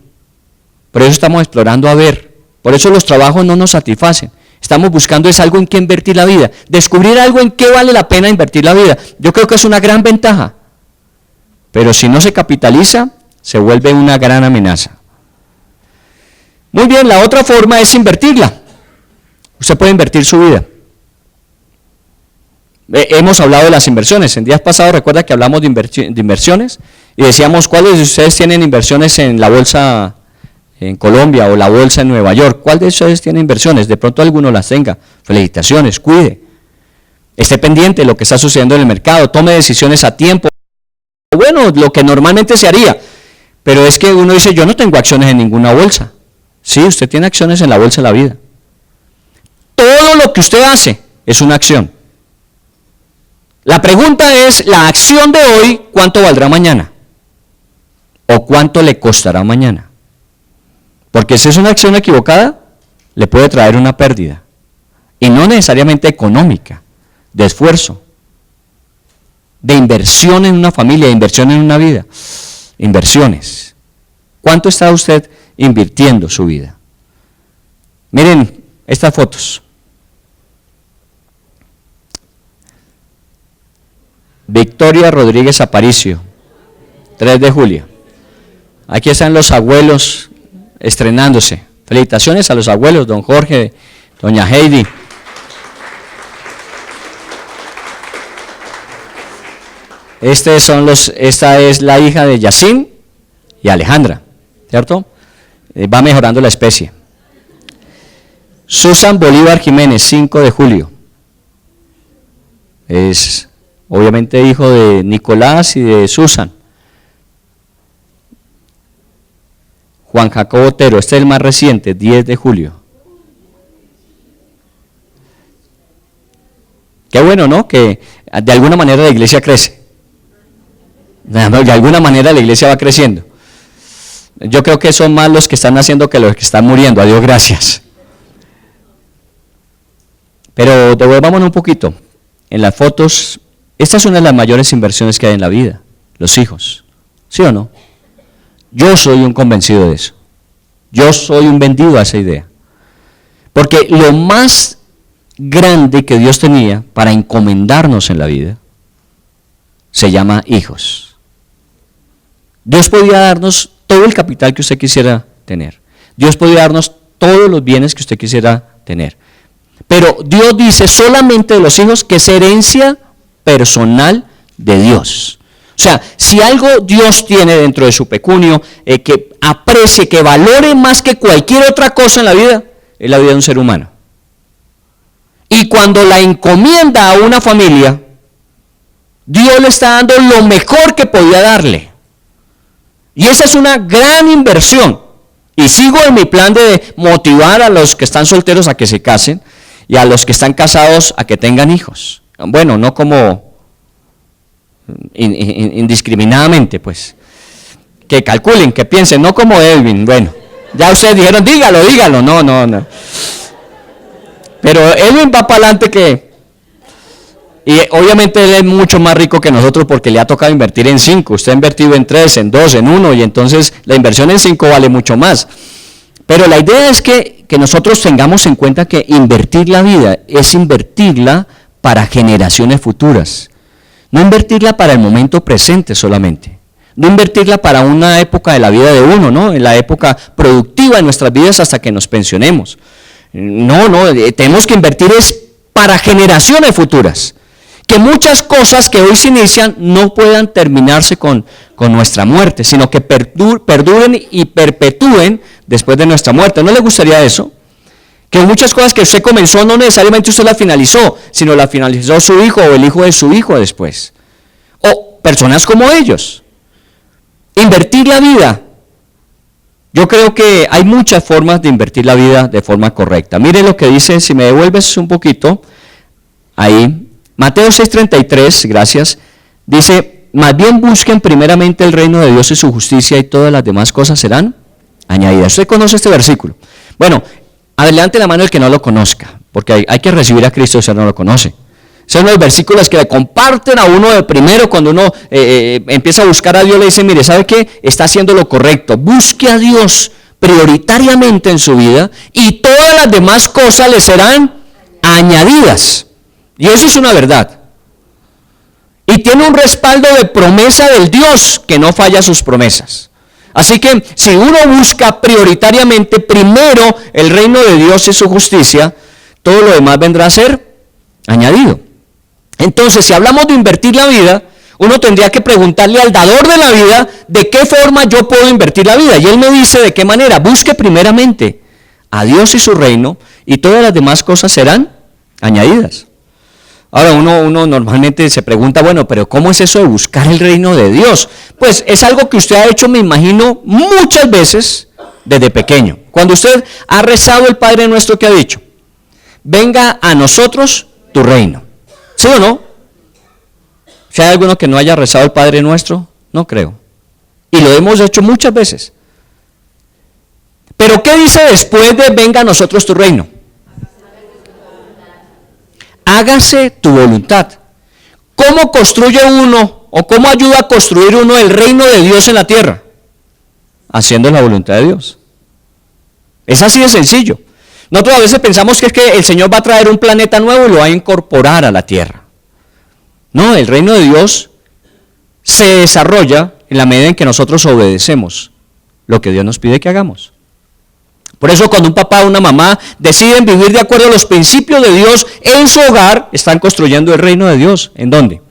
Por eso estamos explorando a ver. Por eso los trabajos no nos satisfacen. Estamos buscando es algo en que invertir la vida. Descubrir algo en que vale la pena invertir la vida. Yo creo que es una gran ventaja. Pero si no se capitaliza, se vuelve una gran amenaza. Muy bien, la otra forma es invertirla. Usted puede invertir su vida. Hemos hablado de las inversiones. En días pasados recuerda que hablamos de inversiones y decíamos cuáles de ustedes tienen inversiones en la bolsa en Colombia o la bolsa en Nueva York. ¿Cuál de ustedes tiene inversiones? De pronto alguno las tenga. Felicitaciones, cuide. Esté pendiente de lo que está sucediendo en el mercado, tome decisiones a tiempo. Bueno, lo que normalmente se haría, pero es que uno dice, yo no tengo acciones en ninguna bolsa. Sí, usted tiene acciones en la bolsa de la vida. Todo lo que usted hace es una acción. La pregunta es, la acción de hoy, ¿cuánto valdrá mañana? ¿O cuánto le costará mañana? Porque si es una acción equivocada, le puede traer una pérdida. Y no necesariamente económica, de esfuerzo, de inversión en una familia, de inversión en una vida. Inversiones. ¿Cuánto está usted invirtiendo su vida? Miren estas fotos. Victoria Rodríguez Aparicio, 3 de julio. Aquí están los abuelos estrenándose. Felicitaciones a los abuelos, don Jorge, doña Heidi. Esta es la hija de Yacine y Alejandra, ¿cierto? Va mejorando la especie. Susan Bolívar Jiménez, 5 de julio. Es obviamente hijo de Nicolás y de Susan. Juan Jacobo Otero, este es el más reciente, 10 de julio. Qué bueno, ¿no? Que de alguna manera la iglesia crece. De alguna manera la iglesia va creciendo. Yo creo que son más los que están naciendo que los que están muriendo, a Dios gracias. Pero devolvámonos un poquito. En las fotos, esta es una de las mayores inversiones que hay en la vida, los hijos. ¿Sí o no? Yo soy un convencido de eso. Yo soy un vendido a esa idea. Porque lo más grande que Dios tenía para encomendarnos en la vida se llama hijos. Dios podía darnos todo el capital que usted quisiera tener. Dios podía darnos todos los bienes que usted quisiera tener. Pero Dios dice solamente de los hijos que es herencia personal de Dios. O sea, si algo Dios tiene dentro de su pecunio, que aprecie, que valore más que cualquier otra cosa en la vida, es la vida de un ser humano. Y cuando la encomienda a una familia, Dios le está dando lo mejor que podía darle. Y esa es una gran inversión. Y sigo en mi plan de motivar a los que están solteros a que se casen y a los que están casados a que tengan hijos. Bueno, no como indiscriminadamente, pues. Que calculen, que piensen, no como Elvin. Bueno, ya ustedes dijeron, dígalo. No. Pero Elvin va para adelante que... Y obviamente él es mucho más rico que nosotros porque le ha tocado invertir en 5. Usted ha invertido en 3, en 2, en 1 y entonces la inversión en 5 vale mucho más. Pero la idea es que nosotros tengamos en cuenta que invertir la vida es invertirla para generaciones futuras. No invertirla para el momento presente solamente. No invertirla para una época de la vida de uno, ¿no? En la época productiva de nuestras vidas hasta que nos pensionemos. No, tenemos que invertir es para generaciones futuras. Que muchas cosas que hoy se inician no puedan terminarse con nuestra muerte, sino que perduren y perpetúen después de nuestra muerte. ¿No le gustaría eso? Que muchas cosas que usted comenzó no necesariamente usted las finalizó, sino las finalizó su hijo o el hijo de su hijo después. O personas como ellos. Invertir la vida. Yo creo que hay muchas formas de invertir la vida de forma correcta. Mire lo que dice, si me devuelves un poquito, ahí. Mateo 6:33, gracias, dice, más bien busquen primeramente el reino de Dios y su justicia y todas las demás cosas serán añadidas. ¿Usted conoce este versículo? Bueno, adelante la mano el que no lo conozca, porque hay que recibir a Cristo si no lo conoce. Son los versículos que le comparten a uno de primero cuando uno empieza a buscar a Dios, le dice, mire, ¿sabe qué? Está haciendo lo correcto, busque a Dios prioritariamente en su vida y todas las demás cosas le serán añadidas. Y eso es una verdad. Y tiene un respaldo de promesa del Dios que no falla sus promesas. Así que si uno busca prioritariamente primero el reino de Dios y su justicia, todo lo demás vendrá a ser añadido. Entonces, si hablamos de invertir la vida, uno tendría que preguntarle al dador de la vida de qué forma yo puedo invertir la vida. Y él me dice de qué manera. Busque primeramente a Dios y su reino y todas las demás cosas serán añadidas. Ahora uno normalmente se pregunta, bueno, pero ¿cómo es eso de buscar el reino de Dios? Pues es algo que usted ha hecho, me imagino, muchas veces desde pequeño. Cuando usted ha rezado el Padre Nuestro, ¿qué ha dicho? Venga a nosotros tu reino. ¿Sí o no? Si hay alguno que no haya rezado el Padre Nuestro, no creo. Y lo hemos hecho muchas veces. Pero ¿qué dice después de venga a nosotros tu reino? Hágase tu voluntad. ¿Cómo construye uno o cómo ayuda a construir uno el reino de Dios en la tierra? Haciendo la voluntad de Dios. Es así de sencillo. Nosotros a veces pensamos que es que el Señor va a traer un planeta nuevo y lo va a incorporar a la tierra. No, el reino de Dios se desarrolla en la medida en que nosotros obedecemos lo que Dios nos pide que hagamos. Por eso cuando un papá o una mamá deciden vivir de acuerdo a los principios de Dios en su hogar, están construyendo el reino de Dios. ¿En dónde?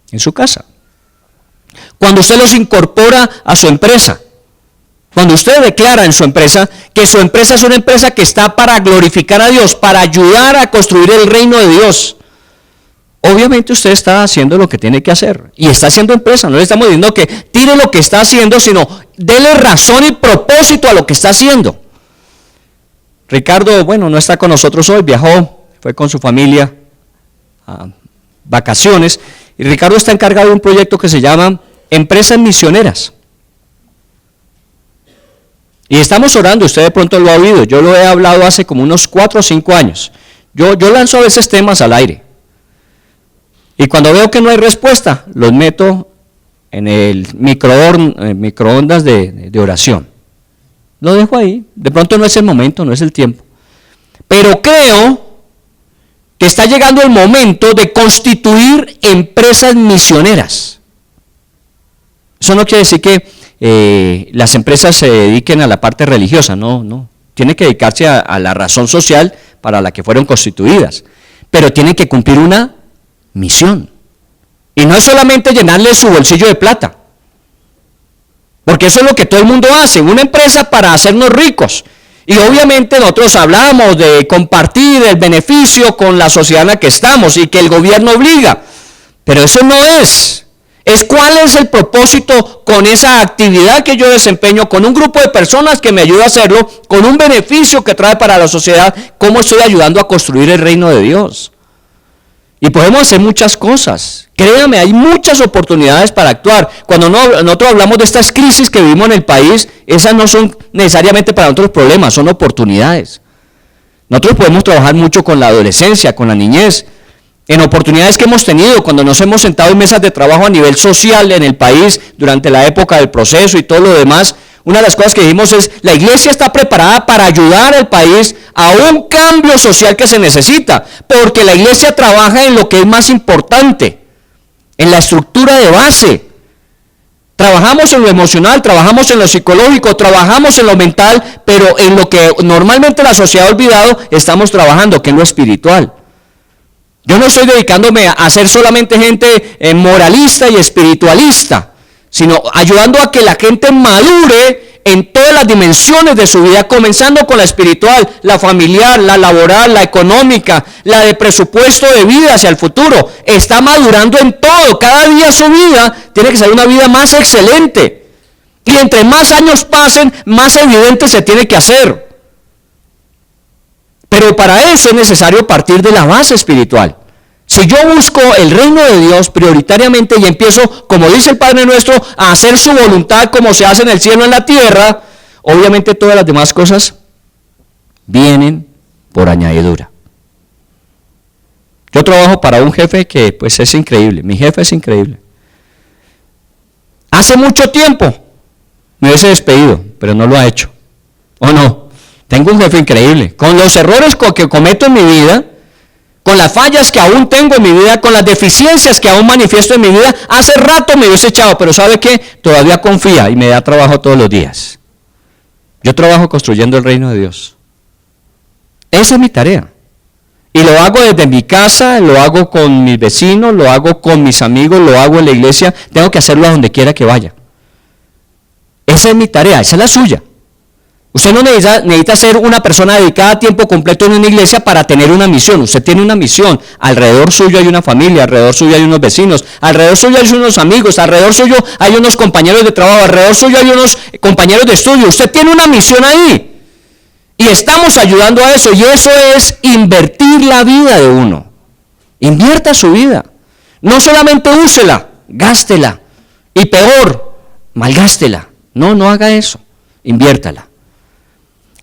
En su casa. Cuando usted los incorpora a su empresa, cuando usted declara en su empresa que su empresa es una empresa que está para glorificar a Dios, para ayudar a construir el reino de Dios, obviamente usted está haciendo lo que tiene que hacer. Y está haciendo empresa, no le estamos diciendo que tire lo que está haciendo, sino dele razón y propósito a lo que está haciendo. Ricardo, bueno, no está con nosotros hoy, viajó, fue con su familia a vacaciones, y Ricardo está encargado de un proyecto que se llama Empresas Misioneras. Y estamos orando, usted de pronto lo ha oído, yo lo he hablado hace como unos 4 o 5 años. Yo lanzo a veces temas al aire. Y cuando veo que no hay respuesta, los meto en el microondas de oración. Lo dejo ahí, de pronto no es el momento, no es el tiempo. Pero creo que está llegando el momento de constituir empresas misioneras. Eso no quiere decir que las empresas se dediquen a la parte religiosa, no. Tienen que dedicarse a la razón social para la que fueron constituidas. Pero tienen que cumplir una misión. Y no es solamente llenarle su bolsillo de plata. Porque eso es lo que todo el mundo hace, una empresa para hacernos ricos. Y obviamente nosotros hablamos de compartir el beneficio con la sociedad en la que estamos y que el gobierno obliga. Pero eso no es. Es cuál es el propósito con esa actividad que yo desempeño, con un grupo de personas que me ayuda a hacerlo, con un beneficio que trae para la sociedad, cómo estoy ayudando a construir el reino de Dios. Y podemos hacer muchas cosas. Créame, hay muchas oportunidades para actuar. Cuando nosotros hablamos de estas crisis que vivimos en el país, esas no son necesariamente para nosotros problemas, son oportunidades. Nosotros podemos trabajar mucho con la adolescencia, con la niñez, en oportunidades que hemos tenido, cuando nos hemos sentado en mesas de trabajo a nivel social en el país, durante la época del proceso y todo lo demás, Una de las cosas que dijimos es, la iglesia está preparada para ayudar al país a un cambio social que se necesita, porque la iglesia trabaja en lo que es más importante, en la estructura de base. Trabajamos en lo emocional, trabajamos en lo psicológico, trabajamos en lo mental, pero en lo que normalmente la sociedad ha olvidado, estamos trabajando, que es lo espiritual. Yo no estoy dedicándome a ser solamente gente moralista y espiritualista, sino ayudando a que la gente madure en todas las dimensiones de su vida, comenzando con la espiritual, la familiar, la laboral, la económica, la de presupuesto de vida hacia el futuro. Está madurando en todo. Cada día su vida tiene que ser una vida más excelente. Y entre más años pasen, más evidente se tiene que hacer. Pero para eso es necesario partir de la base espiritual. Si yo busco el reino de Dios prioritariamente y empiezo, como dice el Padre Nuestro, a hacer su voluntad como se hace en el cielo en la tierra, obviamente todas las demás cosas vienen por añadidura. Yo trabajo para un jefe que pues es increíble, mi jefe es increíble. Hace mucho tiempo me hubiese despedido, pero no lo ha hecho. ¿O no? Tengo un jefe increíble. Con los errores que cometo en mi vida, con las fallas que aún tengo en mi vida, con las deficiencias que aún manifiesto en mi vida, hace rato me hubiese echado, pero ¿sabe qué? Todavía confía y me da trabajo todos los días. Yo trabajo construyendo el reino de Dios. Esa es mi tarea. Y lo hago desde mi casa, lo hago con mis vecinos, lo hago con mis amigos, lo hago en la iglesia. Tengo que hacerlo a donde quiera que vaya. Esa es mi tarea, esa es la suya. Usted no necesita ser una persona dedicada a tiempo completo en una iglesia para tener una misión. Usted tiene una misión. Alrededor suyo hay una familia, alrededor suyo hay unos vecinos, alrededor suyo hay unos amigos, alrededor suyo hay unos compañeros de trabajo, alrededor suyo hay unos compañeros de estudio. Usted tiene una misión ahí. Y estamos ayudando a eso. Y eso es invertir la vida de uno. Invierta su vida. No solamente úsela, gástela. Y peor, malgástela. No haga eso. Inviértala.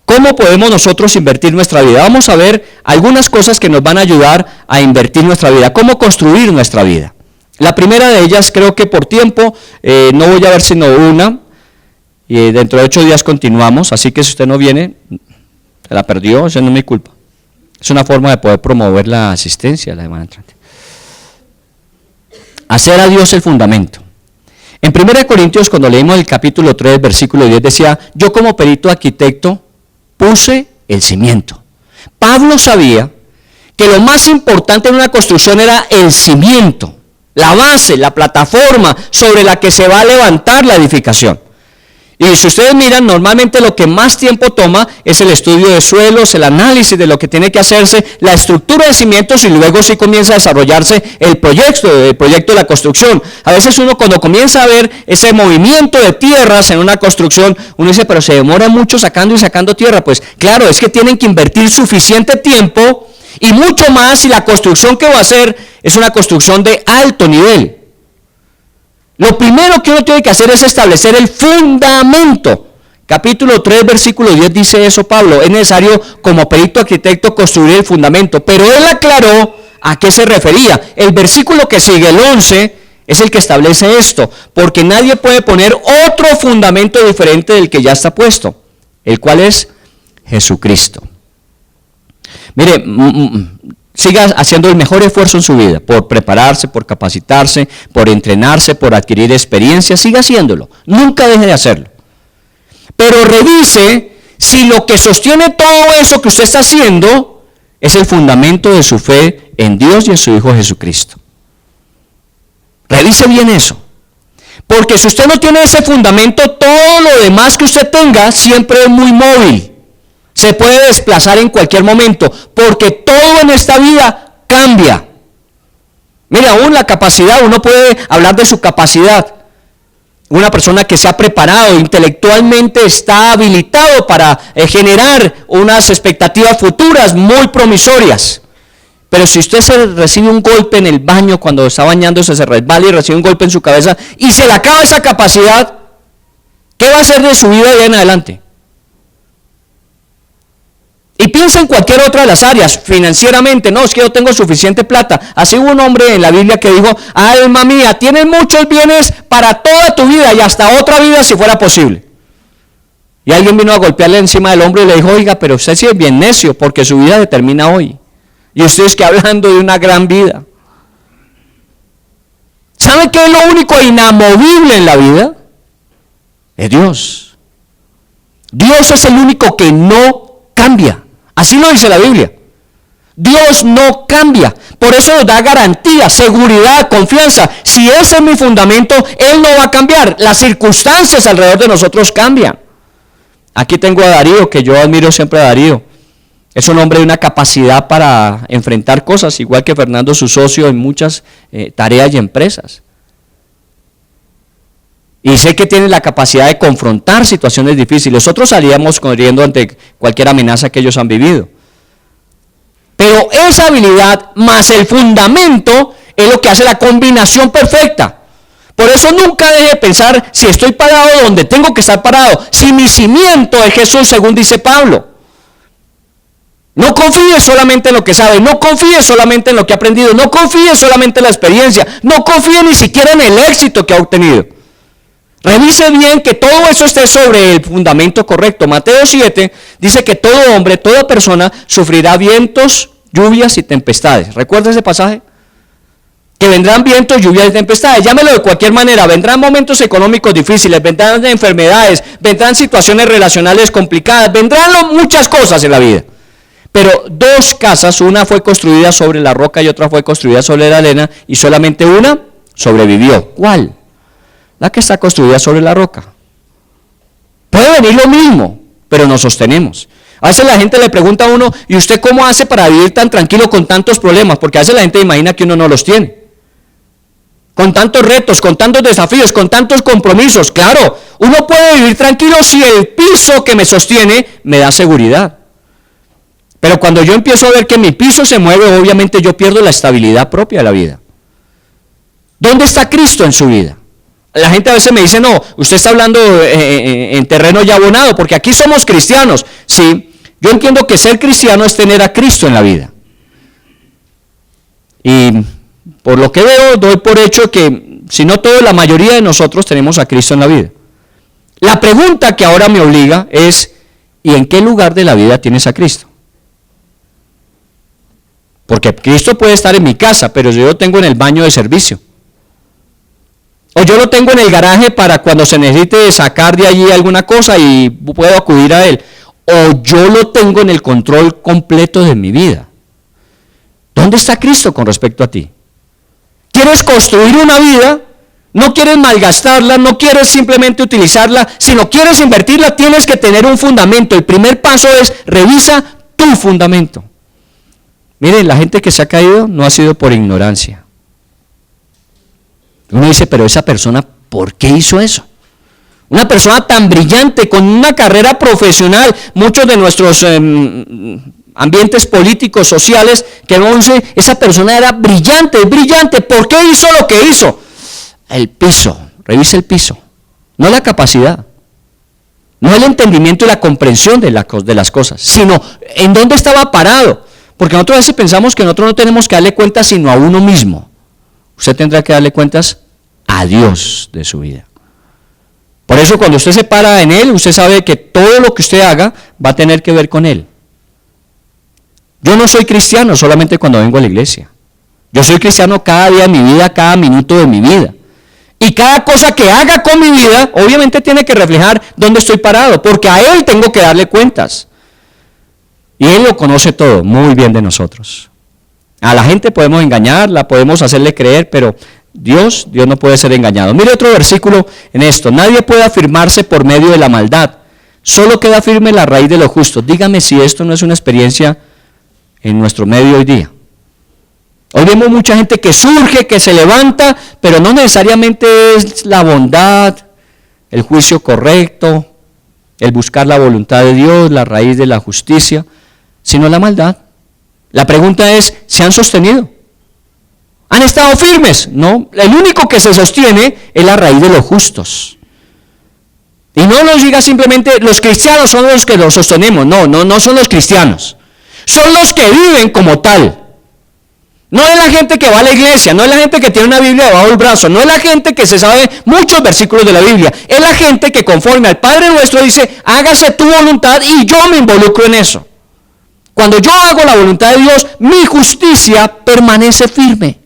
¿Cómo podemos nosotros invertir nuestra vida? Vamos a ver algunas cosas que nos van a ayudar a invertir nuestra vida. ¿Cómo construir nuestra vida? La primera de ellas, creo que por tiempo, no voy a ver sino una. Y dentro de 8 días continuamos. Así que si usted no viene, se la perdió, eso no es mi culpa. Es una forma de poder promover la asistencia la semana entrante. Hacer a Dios el fundamento. En 1 Corintios, cuando leímos el capítulo 3, versículo 10, decía, yo como perito arquitecto, puse el cimiento. Pablo sabía que lo más importante en una construcción era el cimiento, la base, la plataforma sobre la que se va a levantar la edificación. Y si ustedes miran, normalmente lo que más tiempo toma es el estudio de suelos, el análisis de lo que tiene que hacerse, la estructura de cimientos y luego sí comienza a desarrollarse el proyecto de la construcción. A veces uno cuando comienza a ver ese movimiento de tierras en una construcción, uno dice, pero se demora mucho sacando y sacando tierra. Pues claro, es que tienen que invertir suficiente tiempo y mucho más si la construcción que va a hacer es una construcción de alto nivel. Lo primero que uno tiene que hacer es establecer el fundamento. Capítulo 3, versículo 10 dice eso Pablo. Es necesario como perito arquitecto construir el fundamento. Pero él aclaró a qué se refería. El versículo que sigue, el 11, es el que establece esto. Porque nadie puede poner otro fundamento diferente del que ya está puesto. El cual es Jesucristo. Mire, siga haciendo el mejor esfuerzo en su vida, por prepararse, por capacitarse, por entrenarse, por adquirir experiencia, siga haciéndolo, nunca deje de hacerlo. Pero revise si lo que sostiene todo eso que usted está haciendo es el fundamento de su fe en Dios y en su Hijo Jesucristo. Revise bien eso, porque si usted no tiene ese fundamento, todo lo demás que usted tenga siempre es muy móvil. Se puede desplazar en cualquier momento, porque todo en esta vida cambia. Mire, aún la capacidad, uno puede hablar de su capacidad. Una persona que se ha preparado intelectualmente está habilitado para generar unas expectativas futuras muy promisorias. Pero si usted se recibe un golpe en el baño cuando está bañándose, se resbala y recibe un golpe en su cabeza y se le acaba esa capacidad, ¿qué va a hacer de su vida de ahí en adelante? Y piensa en cualquier otra de las áreas, financieramente, no, es que yo tengo suficiente plata. Así hubo un hombre en la Biblia que dijo, alma mía, tienes muchos bienes para toda tu vida y hasta otra vida si fuera posible. Y alguien vino a golpearle encima del hombro y le dijo, oiga, pero usted sí es bien necio porque su vida determina hoy. Y usted es que hablando de una gran vida. ¿Sabe qué es lo único inamovible en la vida? Es Dios. Dios es el único que no cambia. Así lo dice la Biblia. Dios no cambia. Por eso nos da garantía, seguridad, confianza. Si ese es mi fundamento, Él no va a cambiar. Las circunstancias alrededor de nosotros cambian. Aquí tengo a Darío, que yo admiro siempre a Darío. Es un hombre de una capacidad para enfrentar cosas, igual que Fernando, su socio, en muchas tareas y empresas. Y sé que tiene la capacidad de confrontar situaciones difíciles. Nosotros salíamos corriendo ante cualquier amenaza que ellos han vivido. Pero esa habilidad más el fundamento es lo que hace la combinación perfecta. Por eso nunca deje de pensar si estoy parado donde tengo que estar parado. Si mi cimiento es Jesús, según dice Pablo. No confíe solamente en lo que sabe, no confíe solamente en lo que ha aprendido, no confíe solamente en la experiencia, no confíe ni siquiera en el éxito que ha obtenido. Revise bien que todo eso esté sobre el fundamento correcto. Mateo 7 dice que todo hombre, toda persona sufrirá vientos, lluvias y tempestades. ¿Recuerda ese pasaje? Que vendrán vientos, lluvias y tempestades. Llámelo de cualquier manera. Vendrán momentos económicos difíciles, vendrán enfermedades, vendrán situaciones relacionales complicadas, vendrán muchas cosas en la vida. Pero dos casas, una fue construida sobre la roca y otra fue construida sobre la arena, y solamente una sobrevivió. ¿Cuál? La que está construida sobre la roca. Puede venir lo mismo, pero nos sostenemos. A veces la gente le pregunta a uno, ¿y usted cómo hace para vivir tan tranquilo con tantos problemas? Porque a veces la gente imagina que uno no los tiene. Con tantos retos, con tantos desafíos, con tantos compromisos. Claro, uno puede vivir tranquilo si el piso que me sostiene me da seguridad. Pero cuando yo empiezo a ver que mi piso se mueve, obviamente yo pierdo la estabilidad propia de la vida. ¿Dónde está Cristo en su vida? La gente a veces me dice, no, usted está hablando en terreno ya abonado, porque aquí somos cristianos. Sí, yo entiendo que ser cristiano es tener a Cristo en la vida. Y por lo que veo, doy por hecho que, si no todo, la mayoría de nosotros tenemos a Cristo en la vida. La pregunta que ahora me obliga es, ¿y en qué lugar de la vida tienes a Cristo? Porque Cristo puede estar en mi casa, pero yo lo tengo en el baño de servicio. O yo lo tengo en el garaje para cuando se necesite sacar de allí alguna cosa y puedo acudir a Él. O yo lo tengo en el control completo de mi vida. ¿Dónde está Cristo con respecto a ti? ¿Quieres construir una vida? No quieres malgastarla, no quieres simplemente utilizarla, sino quieres invertirla, tienes que tener un fundamento. El primer paso es, revisa tu fundamento. Miren, la gente que se ha caído no ha sido por ignorancia. Uno dice, pero esa persona, ¿por qué hizo eso? Una persona tan brillante, con una carrera profesional, muchos de nuestros ambientes políticos, sociales, que no sé, esa persona era brillante, ¿por qué hizo lo que hizo? El piso, revisa el piso, no la capacidad, no el entendimiento y la comprensión de las cosas, sino en dónde estaba parado, porque nosotros a veces pensamos que nosotros no tenemos que darle cuentas sino a uno mismo. Usted tendrá que darle cuentas a Dios de su vida. Por eso cuando usted se para en Él, usted sabe que todo lo que usted haga va a tener que ver con Él. Yo no soy cristiano solamente cuando vengo a la iglesia. Yo soy cristiano cada día de mi vida, cada minuto de mi vida. Y cada cosa que haga con mi vida, obviamente tiene que reflejar dónde estoy parado, porque a Él tengo que darle cuentas. Y Él lo conoce todo, muy bien de nosotros. A la gente podemos engañarla, podemos hacerle creer, pero Dios no puede ser engañado. Mire otro versículo en esto. Nadie puede afirmarse por medio de la maldad. Solo queda firme la raíz de lo justo. Dígame si esto no es una experiencia en nuestro medio hoy día. Hoy vemos mucha gente que surge, que se levanta, pero no necesariamente es la bondad, el juicio correcto, el buscar la voluntad de Dios, la raíz de la justicia, sino la maldad. La pregunta es, ¿se han sostenido? ¿Han estado firmes? No, el único que se sostiene es la raíz de los justos. Y no nos diga simplemente, los cristianos son los que los sostenemos. No son los cristianos. Son los que viven como tal. No es la gente que va a la iglesia, no es la gente que tiene una Biblia debajo del brazo, no es la gente que se sabe muchos versículos de la Biblia, es la gente que conforme al Padre Nuestro dice, hágase tu voluntad y yo me involucro en eso. Cuando yo hago la voluntad de Dios, mi justicia permanece firme,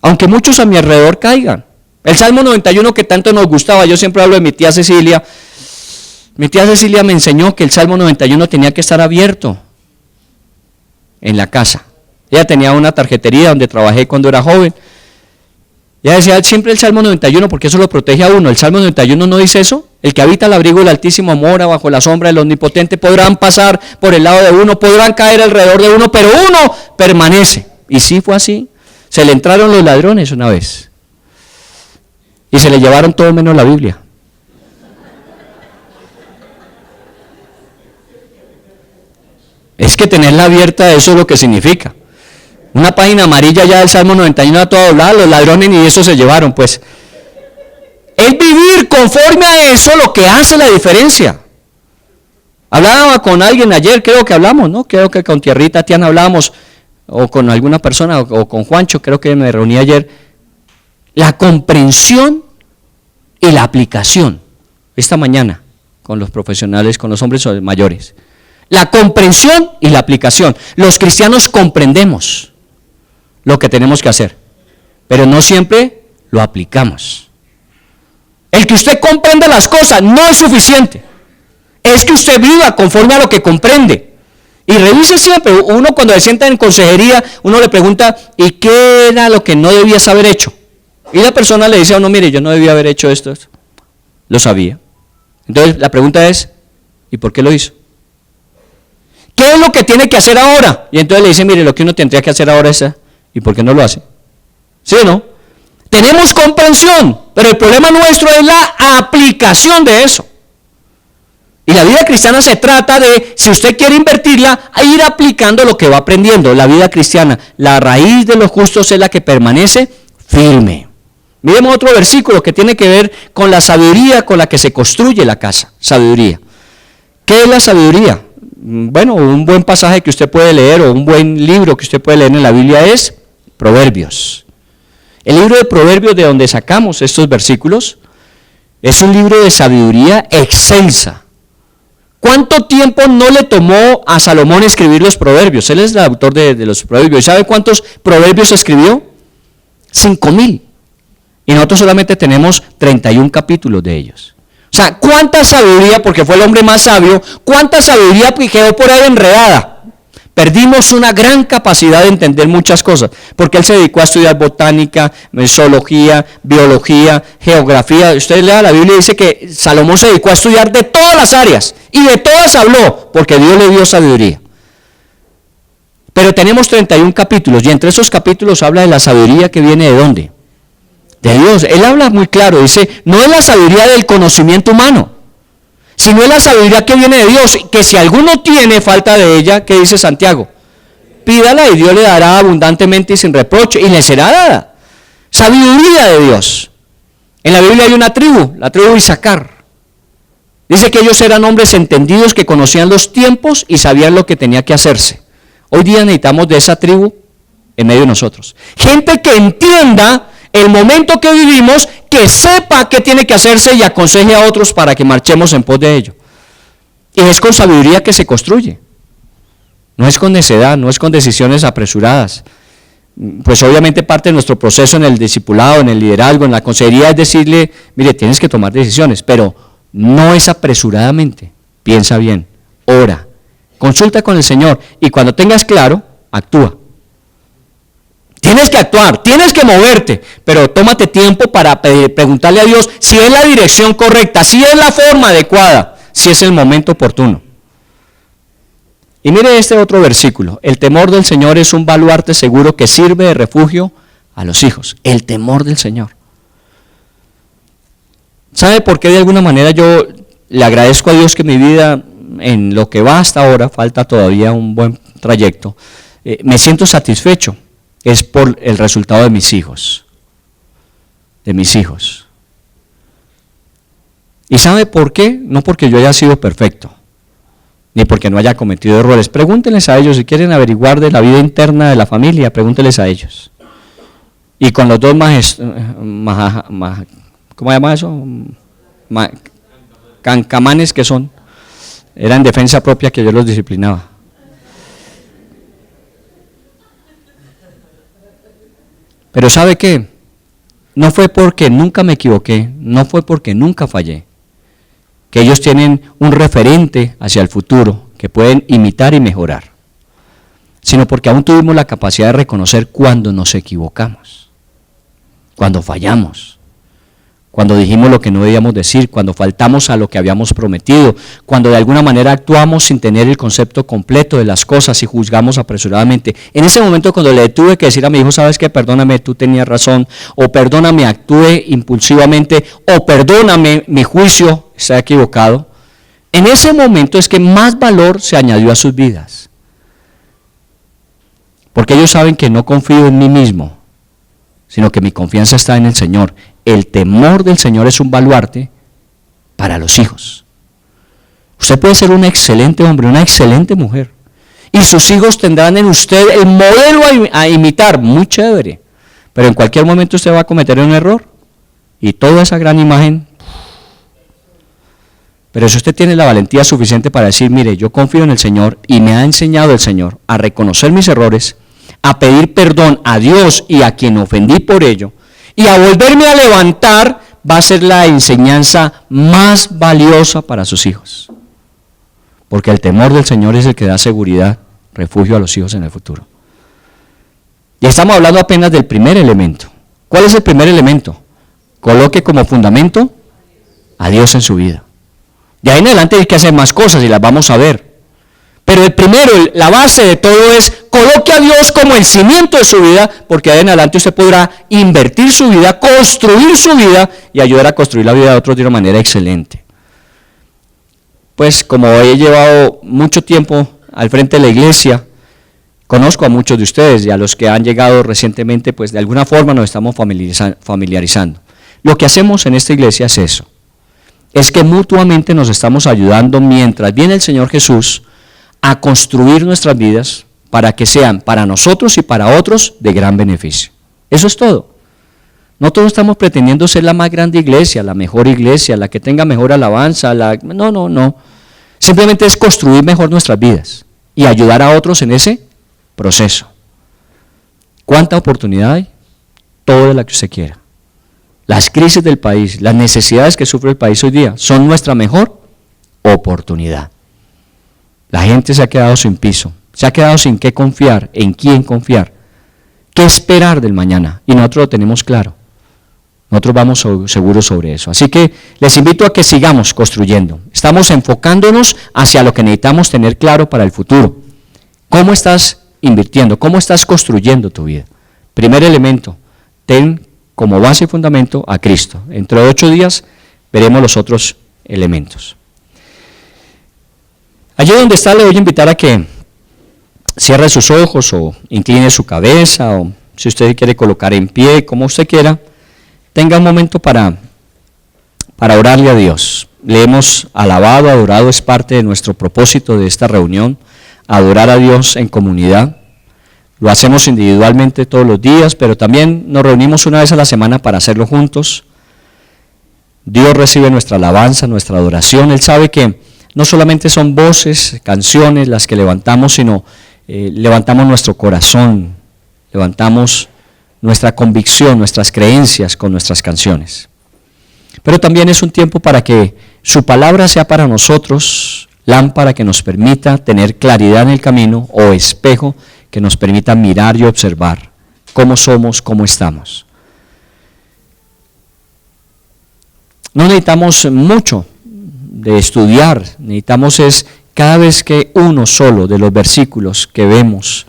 aunque muchos a mi alrededor caigan. El Salmo 91 que tanto nos gustaba, yo siempre hablo de mi tía Cecilia. Mi tía Cecilia me enseñó que el Salmo 91 tenía que estar abierto en la casa. Ella tenía una tarjetería donde trabajé cuando era joven. Ella decía siempre el Salmo 91 porque eso lo protege a uno. El Salmo 91 no dice eso. El que habita al abrigo del Altísimo mora bajo la sombra del Omnipotente. Podrán pasar por el lado de uno, podrán caer alrededor de uno, pero uno permanece. Y sí fue así. Se le entraron los ladrones una vez. Y se le llevaron todo menos la Biblia. Es que tenerla abierta, eso es lo que significa. Una página amarilla ya del Salmo 91 a toda doblada, los ladrones ni eso se llevaron, pues. Es vivir conforme a eso lo que hace la diferencia. Hablaba con alguien ayer, creo que hablamos, ¿no? Creo que con Tierrita, Tiana hablamos, o con alguna persona, o con Juancho, creo que me reuní ayer. La comprensión y la aplicación, esta mañana, con los profesionales, con los hombres mayores. La comprensión y la aplicación. Los cristianos comprendemos lo que tenemos que hacer, pero no siempre lo aplicamos. El que usted comprenda las cosas no es suficiente. Es que usted viva conforme a lo que comprende. Y revise siempre, uno cuando se sienta en consejería, uno le pregunta, ¿y qué era lo que no debías haber hecho? Y la persona le dice a uno, mire, yo no debía haber hecho esto. Lo sabía. Entonces la pregunta es, ¿y por qué lo hizo? ¿Qué es lo que tiene que hacer ahora? Y entonces le dice, mire, lo que uno tendría que hacer ahora es, ¿y por qué no lo hace? ¿Sí o no? Tenemos comprensión, pero el problema nuestro es la aplicación de eso. Y la vida cristiana se trata de, si usted quiere invertirla, a ir aplicando lo que va aprendiendo. La vida cristiana, la raíz de los justos es la que permanece firme. Miremos otro versículo que tiene que ver con la sabiduría con la que se construye la casa. Sabiduría. ¿Qué es la sabiduría? Bueno, un buen pasaje que usted puede leer o un buen libro que usted puede leer en la Biblia es Proverbios. El libro de Proverbios, de donde sacamos estos versículos, es un libro de sabiduría excelsa. ¿Cuánto tiempo no le tomó a Salomón escribir los Proverbios? Él es el autor de los Proverbios. ¿Y sabe cuántos Proverbios escribió? 5,000. Y nosotros solamente tenemos 31 capítulos de ellos. O sea, ¿cuánta sabiduría, porque fue el hombre más sabio, cuánta sabiduría quedó por ahí enredada? Perdimos una gran capacidad de entender muchas cosas, porque él se dedicó a estudiar botánica, zoología, biología, geografía. Usted lea la Biblia y dice que Salomón se dedicó a estudiar de todas las áreas, y de todas habló, porque Dios le dio sabiduría. Pero tenemos 31 capítulos, y entre esos capítulos habla de la sabiduría que viene ¿de dónde? De Dios. Él habla muy claro, dice, no es la sabiduría del conocimiento humano, sino es la sabiduría que viene de Dios, que si alguno tiene falta de ella, ¿qué dice Santiago? Pídala y Dios le dará abundantemente y sin reproche, y le será dada. Sabiduría de Dios. En la Biblia hay una tribu, la tribu Isaacar. Dice que ellos eran hombres entendidos que conocían los tiempos y sabían lo que tenía que hacerse. Hoy día necesitamos de esa tribu en medio de nosotros. Gente que entienda el momento que vivimos, que sepa qué tiene que hacerse y aconseje a otros para que marchemos en pos de ello. Y es con sabiduría que se construye. No es con necedad, no es con decisiones apresuradas. Pues obviamente parte de nuestro proceso en el discipulado, en el liderazgo, en la consejería es decirle, mire, tienes que tomar decisiones, pero no es apresuradamente. Piensa bien, ora, consulta con el Señor y cuando tengas claro, actúa. Tienes que actuar, tienes que moverte, pero tómate tiempo para preguntarle a Dios si es la dirección correcta, si es la forma adecuada, si es el momento oportuno. Y mire este otro versículo, el temor del Señor es un baluarte seguro que sirve de refugio a los hijos, el temor del Señor. ¿Sabe por qué de alguna manera yo le agradezco a Dios que mi vida, en lo que va hasta ahora, falta todavía un buen trayecto, me siento satisfecho? Es por el resultado de mis hijos. ¿Y sabe por qué? No porque yo haya sido perfecto. ni porque no haya cometido errores. Pregúntenles a ellos, si quieren averiguar de la vida interna de la familia, pregúntenles a ellos. Y con los dos ¿cómo se llama eso? Cancamanes que son, era en defensa propia que yo los disciplinaba. Pero ¿sabe qué? No fue porque nunca me equivoqué, no fue porque nunca fallé, que ellos tienen un referente hacia el futuro que pueden imitar y mejorar, sino porque aún tuvimos la capacidad de reconocer cuando nos equivocamos, cuando fallamos, cuando dijimos lo que no debíamos decir, cuando faltamos a lo que habíamos prometido, cuando de alguna manera actuamos sin tener el concepto completo de las cosas y juzgamos apresuradamente. En ese momento cuando le tuve que decir a mi hijo, ¿sabes qué? Perdóname, tú tenías razón, o perdóname, actué impulsivamente, o perdóname, mi juicio está equivocado. En ese momento es que más valor se añadió a sus vidas. Porque ellos saben que no confío en mí mismo, sino que mi confianza está en el Señor. El temor del Señor es un baluarte para los hijos. Usted puede ser un excelente hombre, una excelente mujer, y sus hijos tendrán en usted el modelo a imitar, muy chévere, pero en cualquier momento usted va a cometer un error, y toda esa gran imagen. Pero si usted tiene la valentía suficiente para decir, mire, yo confío en el Señor, y me ha enseñado el Señor a reconocer mis errores, a pedir perdón a Dios y a quien ofendí por ello, y a volverme a levantar, va a ser la enseñanza más valiosa para sus hijos. Porque el temor del Señor es el que da seguridad, refugio a los hijos en el futuro. Y estamos hablando apenas del primer elemento. ¿Cuál es el primer elemento? Coloque como fundamento a Dios en su vida. De ahí en adelante hay que hacer más cosas y las vamos a ver. Pero el primero, la base de todo es, coloque a Dios como el cimiento de su vida, porque de ahí en adelante usted podrá invertir su vida, construir su vida y ayudar a construir la vida de otros de una manera excelente. Pues como he llevado mucho tiempo al frente de la iglesia, conozco a muchos de ustedes y a los que han llegado recientemente, pues de alguna forma nos estamos familiarizando. Lo que hacemos en esta iglesia es eso, es que mutuamente nos estamos ayudando mientras viene el Señor Jesús a construir nuestras vidas para que sean para nosotros y para otros de gran beneficio. Eso es todo. No todos estamos pretendiendo ser la más grande iglesia, la mejor iglesia, la que tenga mejor alabanza. No. Simplemente es construir mejor nuestras vidas y ayudar a otros en ese proceso. ¿Cuánta oportunidad hay? Toda la que usted quiera. Las crisis del país, las necesidades que sufre el país hoy día son nuestra mejor oportunidad. La gente se ha quedado sin piso, se ha quedado sin qué confiar, en quién confiar, qué esperar del mañana, y nosotros lo tenemos claro. Nosotros vamos seguros sobre eso. Así que les invito a que sigamos construyendo. Estamos enfocándonos hacia lo que necesitamos tener claro para el futuro. ¿Cómo estás invirtiendo? ¿Cómo estás construyendo tu vida? Primer elemento, ten como base y fundamento a Cristo. Dentro de 8 días veremos los otros elementos. Allí donde está le voy a invitar a que cierre sus ojos o incline su cabeza, o si usted quiere colocar en pie, como usted quiera, tenga un momento para orarle a Dios. Le hemos alabado, adorado, es parte de nuestro propósito de esta reunión, adorar a Dios en comunidad. Lo hacemos individualmente todos los días, pero también nos reunimos una vez a la semana para hacerlo juntos. Dios recibe nuestra alabanza, nuestra adoración. Él sabe que no solamente son voces, canciones las que levantamos, sino levantamos nuestro corazón, levantamos nuestra convicción, nuestras creencias con nuestras canciones. Pero también es un tiempo para que su palabra sea para nosotros lámpara que nos permita tener claridad en el camino, o espejo que nos permita mirar y observar cómo somos, cómo estamos. No necesitamos mucho de estudiar, necesitamos es cada vez que uno solo de los versículos que vemos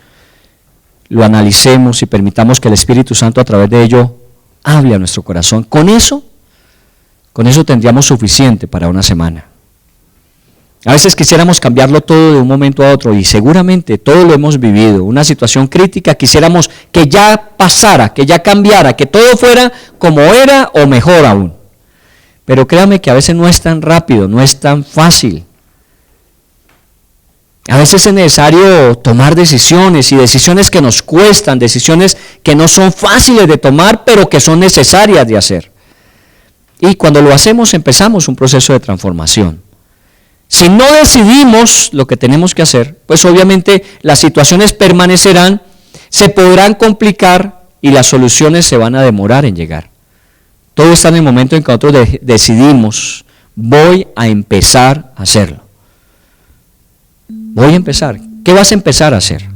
lo analicemos y permitamos que el Espíritu Santo a través de ello hable a nuestro corazón. Con eso tendríamos suficiente para una semana. A veces quisiéramos cambiarlo todo de un momento a otro, y seguramente todo lo hemos vivido, una situación crítica, quisiéramos que ya pasara, que ya cambiara, que todo fuera como era o mejor aún. Pero créame que a veces no es tan rápido, no es tan fácil. A veces es necesario tomar decisiones y decisiones que nos cuestan, decisiones que no son fáciles de tomar, pero que son necesarias de hacer. Y cuando lo hacemos empezamos un proceso de transformación. Si no decidimos lo que tenemos que hacer, pues obviamente las situaciones permanecerán, se podrán complicar y las soluciones se van a demorar en llegar. Todo está en el momento en que nosotros decidimos, voy a empezar a hacerlo. Voy a empezar. ¿Qué vas a empezar a hacer?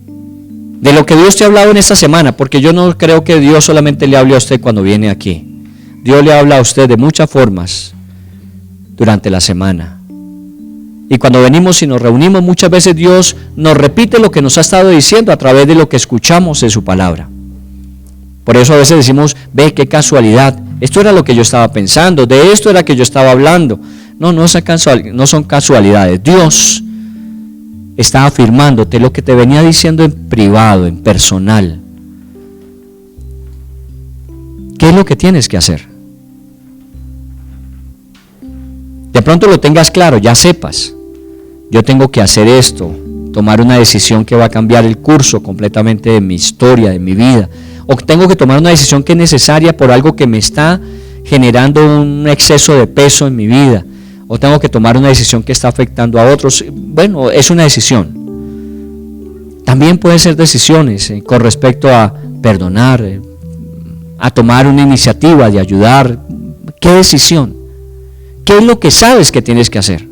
De lo que Dios te ha hablado en esta semana, porque yo no creo que Dios solamente le hable a usted cuando viene aquí. Dios le habla a usted de muchas formas durante la semana. Y cuando venimos y nos reunimos, muchas veces Dios nos repite lo que nos ha estado diciendo a través de lo que escuchamos de su palabra. Por eso a veces decimos, ve qué casualidad, esto era lo que yo estaba pensando, de esto era que yo estaba hablando. No son casualidades. Dios está afirmándote lo que te venía diciendo en privado, en personal. ¿Qué es lo que tienes que hacer? De pronto lo tengas claro, ya sepas. Yo tengo que hacer esto, tomar una decisión que va a cambiar el curso completamente de mi historia, de mi vida. O tengo que tomar una decisión que es necesaria por algo que me está generando un exceso de peso en mi vida. O tengo que tomar una decisión que está afectando a otros. Bueno, es una decisión. También pueden ser decisiones con respecto a perdonar, a tomar una iniciativa de ayudar. ¿Qué decisión? ¿Qué es lo que sabes que tienes que hacer?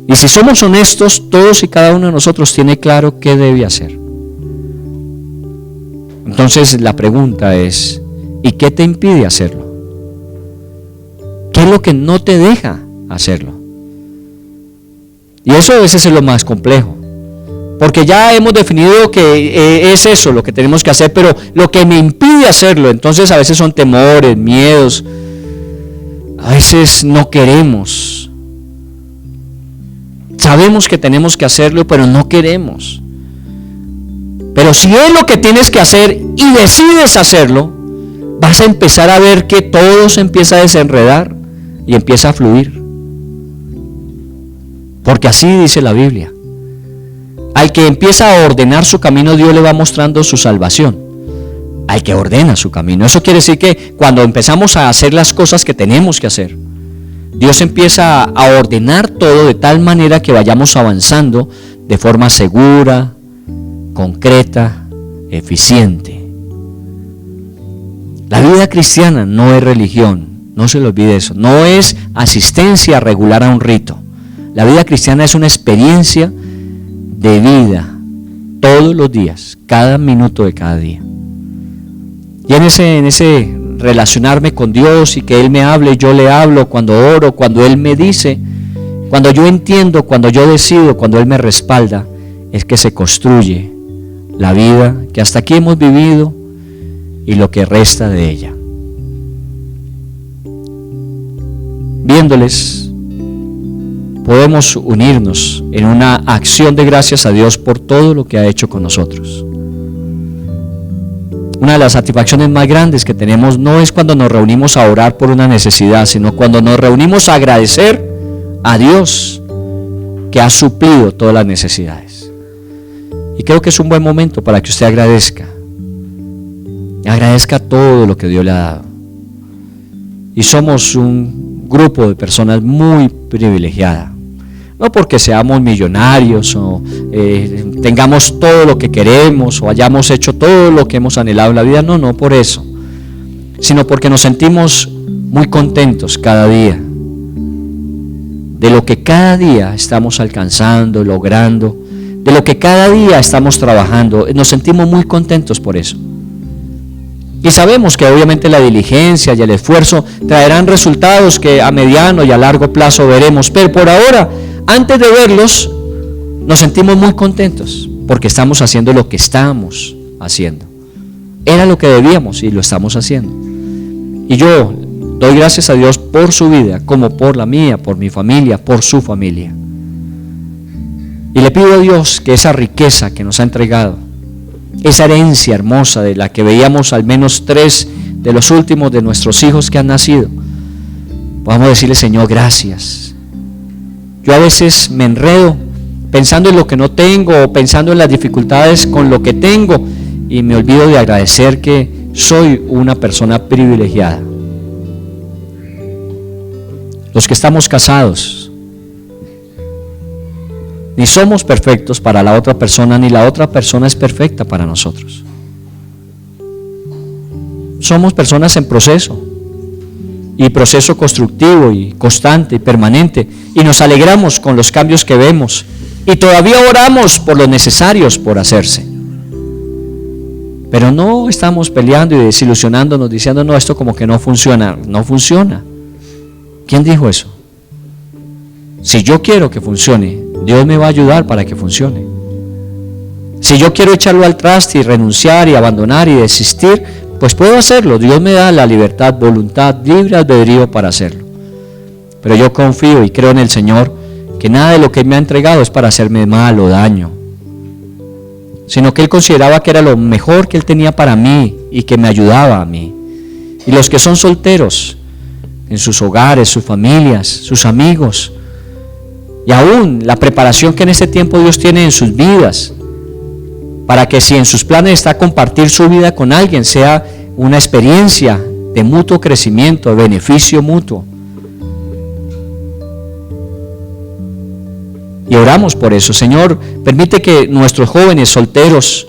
Y si somos honestos, todos y cada uno de nosotros tiene claro qué debe hacer. Entonces la pregunta es, ¿y qué te impide hacerlo? ¿Qué es lo que no te deja hacerlo? Y eso a veces es lo más complejo, porque ya hemos definido que es eso lo que tenemos que hacer, pero lo que me impide hacerlo, entonces a veces son temores, miedos, a veces no queremos. Sabemos que tenemos que hacerlo, pero no queremos. Pero si es lo que tienes que hacer y decides hacerlo, vas a empezar a ver que todo se empieza a desenredar y empieza a fluir. Porque así dice la Biblia. Al que empieza a ordenar su camino, Dios le va mostrando su salvación. Al que ordena su camino. Eso quiere decir que cuando empezamos a hacer las cosas que tenemos que hacer, Dios empieza a ordenar todo de tal manera que vayamos avanzando de forma segura, concreta, eficiente. La vida cristiana no es religión, no se le olvide eso, no es asistencia regular a un rito. La vida cristiana es una experiencia de vida todos los días, cada minuto de cada día. Y en ese relacionarme con Dios y que Él me hable, yo le hablo, cuando oro, cuando Él me dice, cuando yo entiendo, cuando yo decido, cuando Él me respalda, es que se construye la vida que hasta aquí hemos vivido y lo que resta de ella. Viéndoles, podemos unirnos en una acción de gracias a Dios por todo lo que ha hecho con nosotros. Una de las satisfacciones más grandes que tenemos no es cuando nos reunimos a orar por una necesidad, sino cuando nos reunimos a agradecer a Dios que ha suplido todas las necesidades. Y creo que es un buen momento para que usted agradezca todo lo que Dios le ha dado. Y somos un grupo de personas muy privilegiadas. No porque seamos millonarios o tengamos todo lo que queremos o hayamos hecho todo lo que hemos anhelado en la vida, no por eso, sino porque nos sentimos muy contentos cada día de lo que cada día estamos alcanzando, logrando, de lo que cada día estamos trabajando. Nos sentimos muy contentos por eso. Y sabemos que obviamente la diligencia y el esfuerzo traerán resultados que a mediano y a largo plazo veremos, pero por ahora, antes de verlos, nos sentimos muy contentos porque estamos haciendo lo que estamos haciendo. Era lo que debíamos y lo estamos haciendo. Y yo doy gracias a Dios por su vida, como por la mía, por mi familia, por su familia. Y le pido a Dios que esa riqueza que nos ha entregado, esa herencia hermosa de la que veíamos al menos 3 de los últimos de nuestros hijos que han nacido, podamos decirle: Señor, gracias. Yo a veces me enredo pensando en lo que no tengo o pensando en las dificultades con lo que tengo y me olvido de agradecer que soy una persona privilegiada. Los que estamos casados, ni somos perfectos para la otra persona, ni la otra persona es perfecta para nosotros. Somos personas en proceso, y proceso constructivo y constante y permanente, y nos alegramos con los cambios que vemos, y todavía oramos por los necesarios por hacerse. Pero no estamos peleando y desilusionándonos diciendo, no, esto como que no funciona. No funciona. ¿Quién dijo eso? Si yo quiero que funcione, Dios me va a ayudar para que funcione. Si yo quiero echarlo al traste y renunciar y abandonar y desistir, pues puedo hacerlo. Dios me da la libertad, voluntad, libre albedrío para hacerlo. Pero yo confío y creo en el Señor que nada de lo que me ha entregado es para hacerme mal o daño, sino que Él consideraba que era lo mejor que Él tenía para mí y que me ayudaba a mí. Y los que son solteros, en sus hogares, sus familias, sus amigos, y aún la preparación que en este tiempo Dios tiene en sus vidas, para que si en sus planes está compartir su vida con alguien, sea una experiencia de mutuo crecimiento, de beneficio mutuo. Y oramos por eso. Señor, permite que nuestros jóvenes solteros,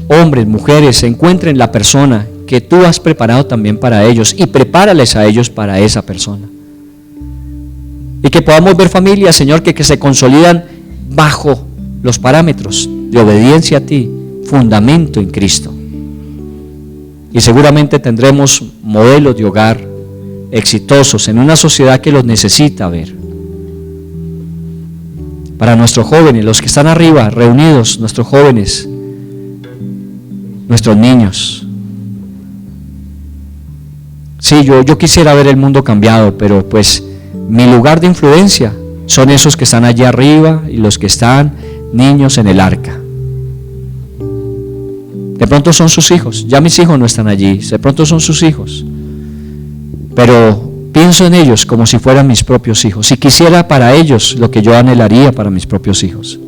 hombres, mujeres, se encuentren la persona que tú has preparado también para ellos, y prepárales a ellos para esa persona. Y que podamos ver familias, Señor, que se consolidan bajo los parámetros de obediencia a ti, fundamento en Cristo. Y seguramente tendremos modelos de hogar exitosos en una sociedad que los necesita ver. Para nuestros jóvenes, los que están arriba reunidos, nuestros jóvenes, nuestros niños. Sí, yo quisiera ver el mundo cambiado, pero pues mi lugar de influencia son esos que están allá arriba y los que están niños en el arca. De pronto son sus hijos, ya mis hijos no están allí, de pronto son sus hijos, pero pienso en ellos como si fueran mis propios hijos y quisiera para ellos lo que yo anhelaría para mis propios hijos.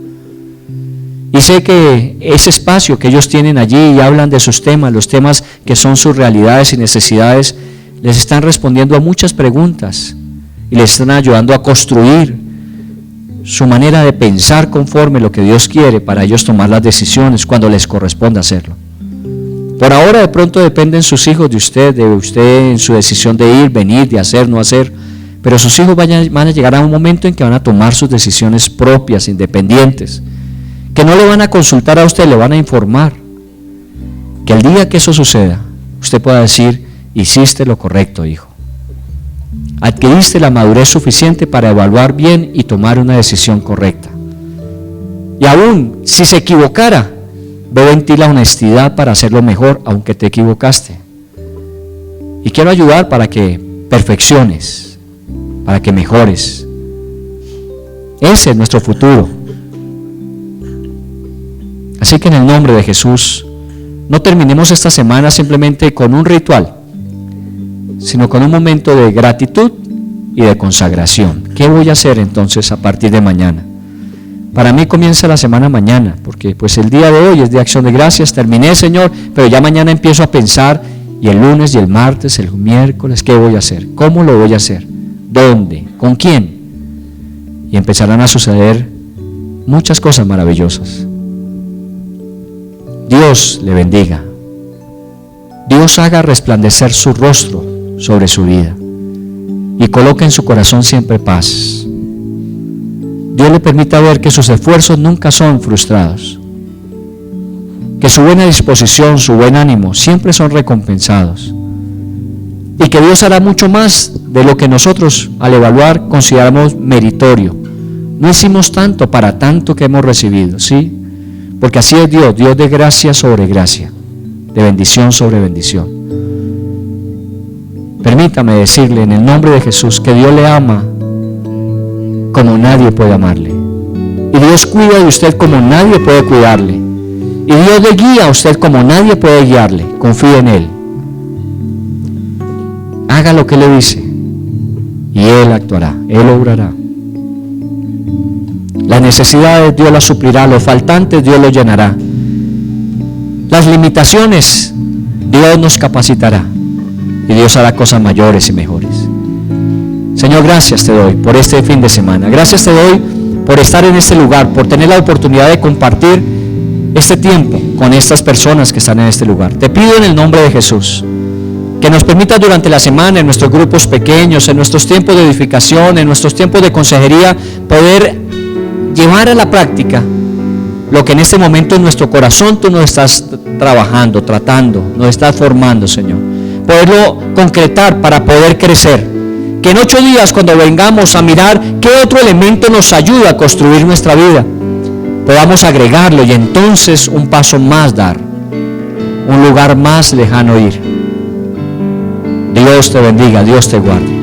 Y sé que ese espacio que ellos tienen allí y hablan de sus temas, los temas que son sus realidades y necesidades, les están respondiendo a muchas preguntas y les están ayudando a construir su manera de pensar conforme lo que Dios quiere para ellos tomar las decisiones cuando les corresponda hacerlo. Por ahora de pronto dependen sus hijos de usted en su decisión de ir, venir, de hacer, no hacer, pero sus hijos van a llegar a un momento en que van a tomar sus decisiones propias, independientes, que no le van a consultar a usted, le van a informar, que el día que eso suceda, usted pueda decir, hiciste lo correcto, hijo. Adquiriste la madurez suficiente para evaluar bien y tomar una decisión correcta. Y aún si se equivocara, veo en ti la honestidad para hacerlo mejor, aunque te equivocaste. Y quiero ayudar para que perfecciones, para que mejores. Ese es nuestro futuro. Así que en el nombre de Jesús, no terminemos esta semana simplemente con un ritual, sino con un momento de gratitud y de consagración. ¿Qué voy a hacer entonces a partir de mañana? Para mí comienza la semana mañana, porque pues el día de hoy es de acción de gracias, terminé, Señor, pero ya mañana empiezo a pensar, y el lunes y el martes, el miércoles, ¿qué voy a hacer? ¿Cómo lo voy a hacer? ¿Dónde? ¿Con quién? Y empezarán a suceder muchas cosas maravillosas. Dios le bendiga. Dios haga resplandecer su rostro sobre su vida y coloque en su corazón siempre paz. Dios le permita ver que sus esfuerzos nunca son frustrados, que su buena disposición, su buen ánimo siempre son recompensados, y que Dios hará mucho más de lo que nosotros al evaluar consideramos meritorio. No hicimos tanto para tanto que hemos recibido, ¿sí? Porque así es Dios, Dios de gracia sobre gracia, de bendición sobre bendición. Permítame decirle en el nombre de Jesús que Dios le ama como nadie puede amarle. Y Dios cuida de usted como nadie puede cuidarle. Y Dios le guía a usted como nadie puede guiarle. Confíe en Él. Haga lo que le dice y Él actuará, Él obrará. Las necesidades Dios las suplirá, los faltantes Dios los llenará. Las limitaciones Dios nos capacitará y Dios hará cosas mayores y mejores. Señor, gracias te doy por este fin de semana. Gracias te doy por estar en este lugar, por tener la oportunidad de compartir este tiempo con estas personas que están en este lugar. Te pido en el nombre de Jesús que nos permitas durante la semana, en nuestros grupos pequeños, en nuestros tiempos de edificación, en nuestros tiempos de consejería, poder llevar a la práctica lo que en este momento en nuestro corazón tú nos estás trabajando, tratando, nos estás formando, Señor. Poderlo concretar para poder crecer. Que en 8 días, cuando vengamos a mirar qué otro elemento nos ayuda a construir nuestra vida, podamos agregarlo y entonces un paso más dar, un lugar más lejano ir. Dios te bendiga, Dios te guarde.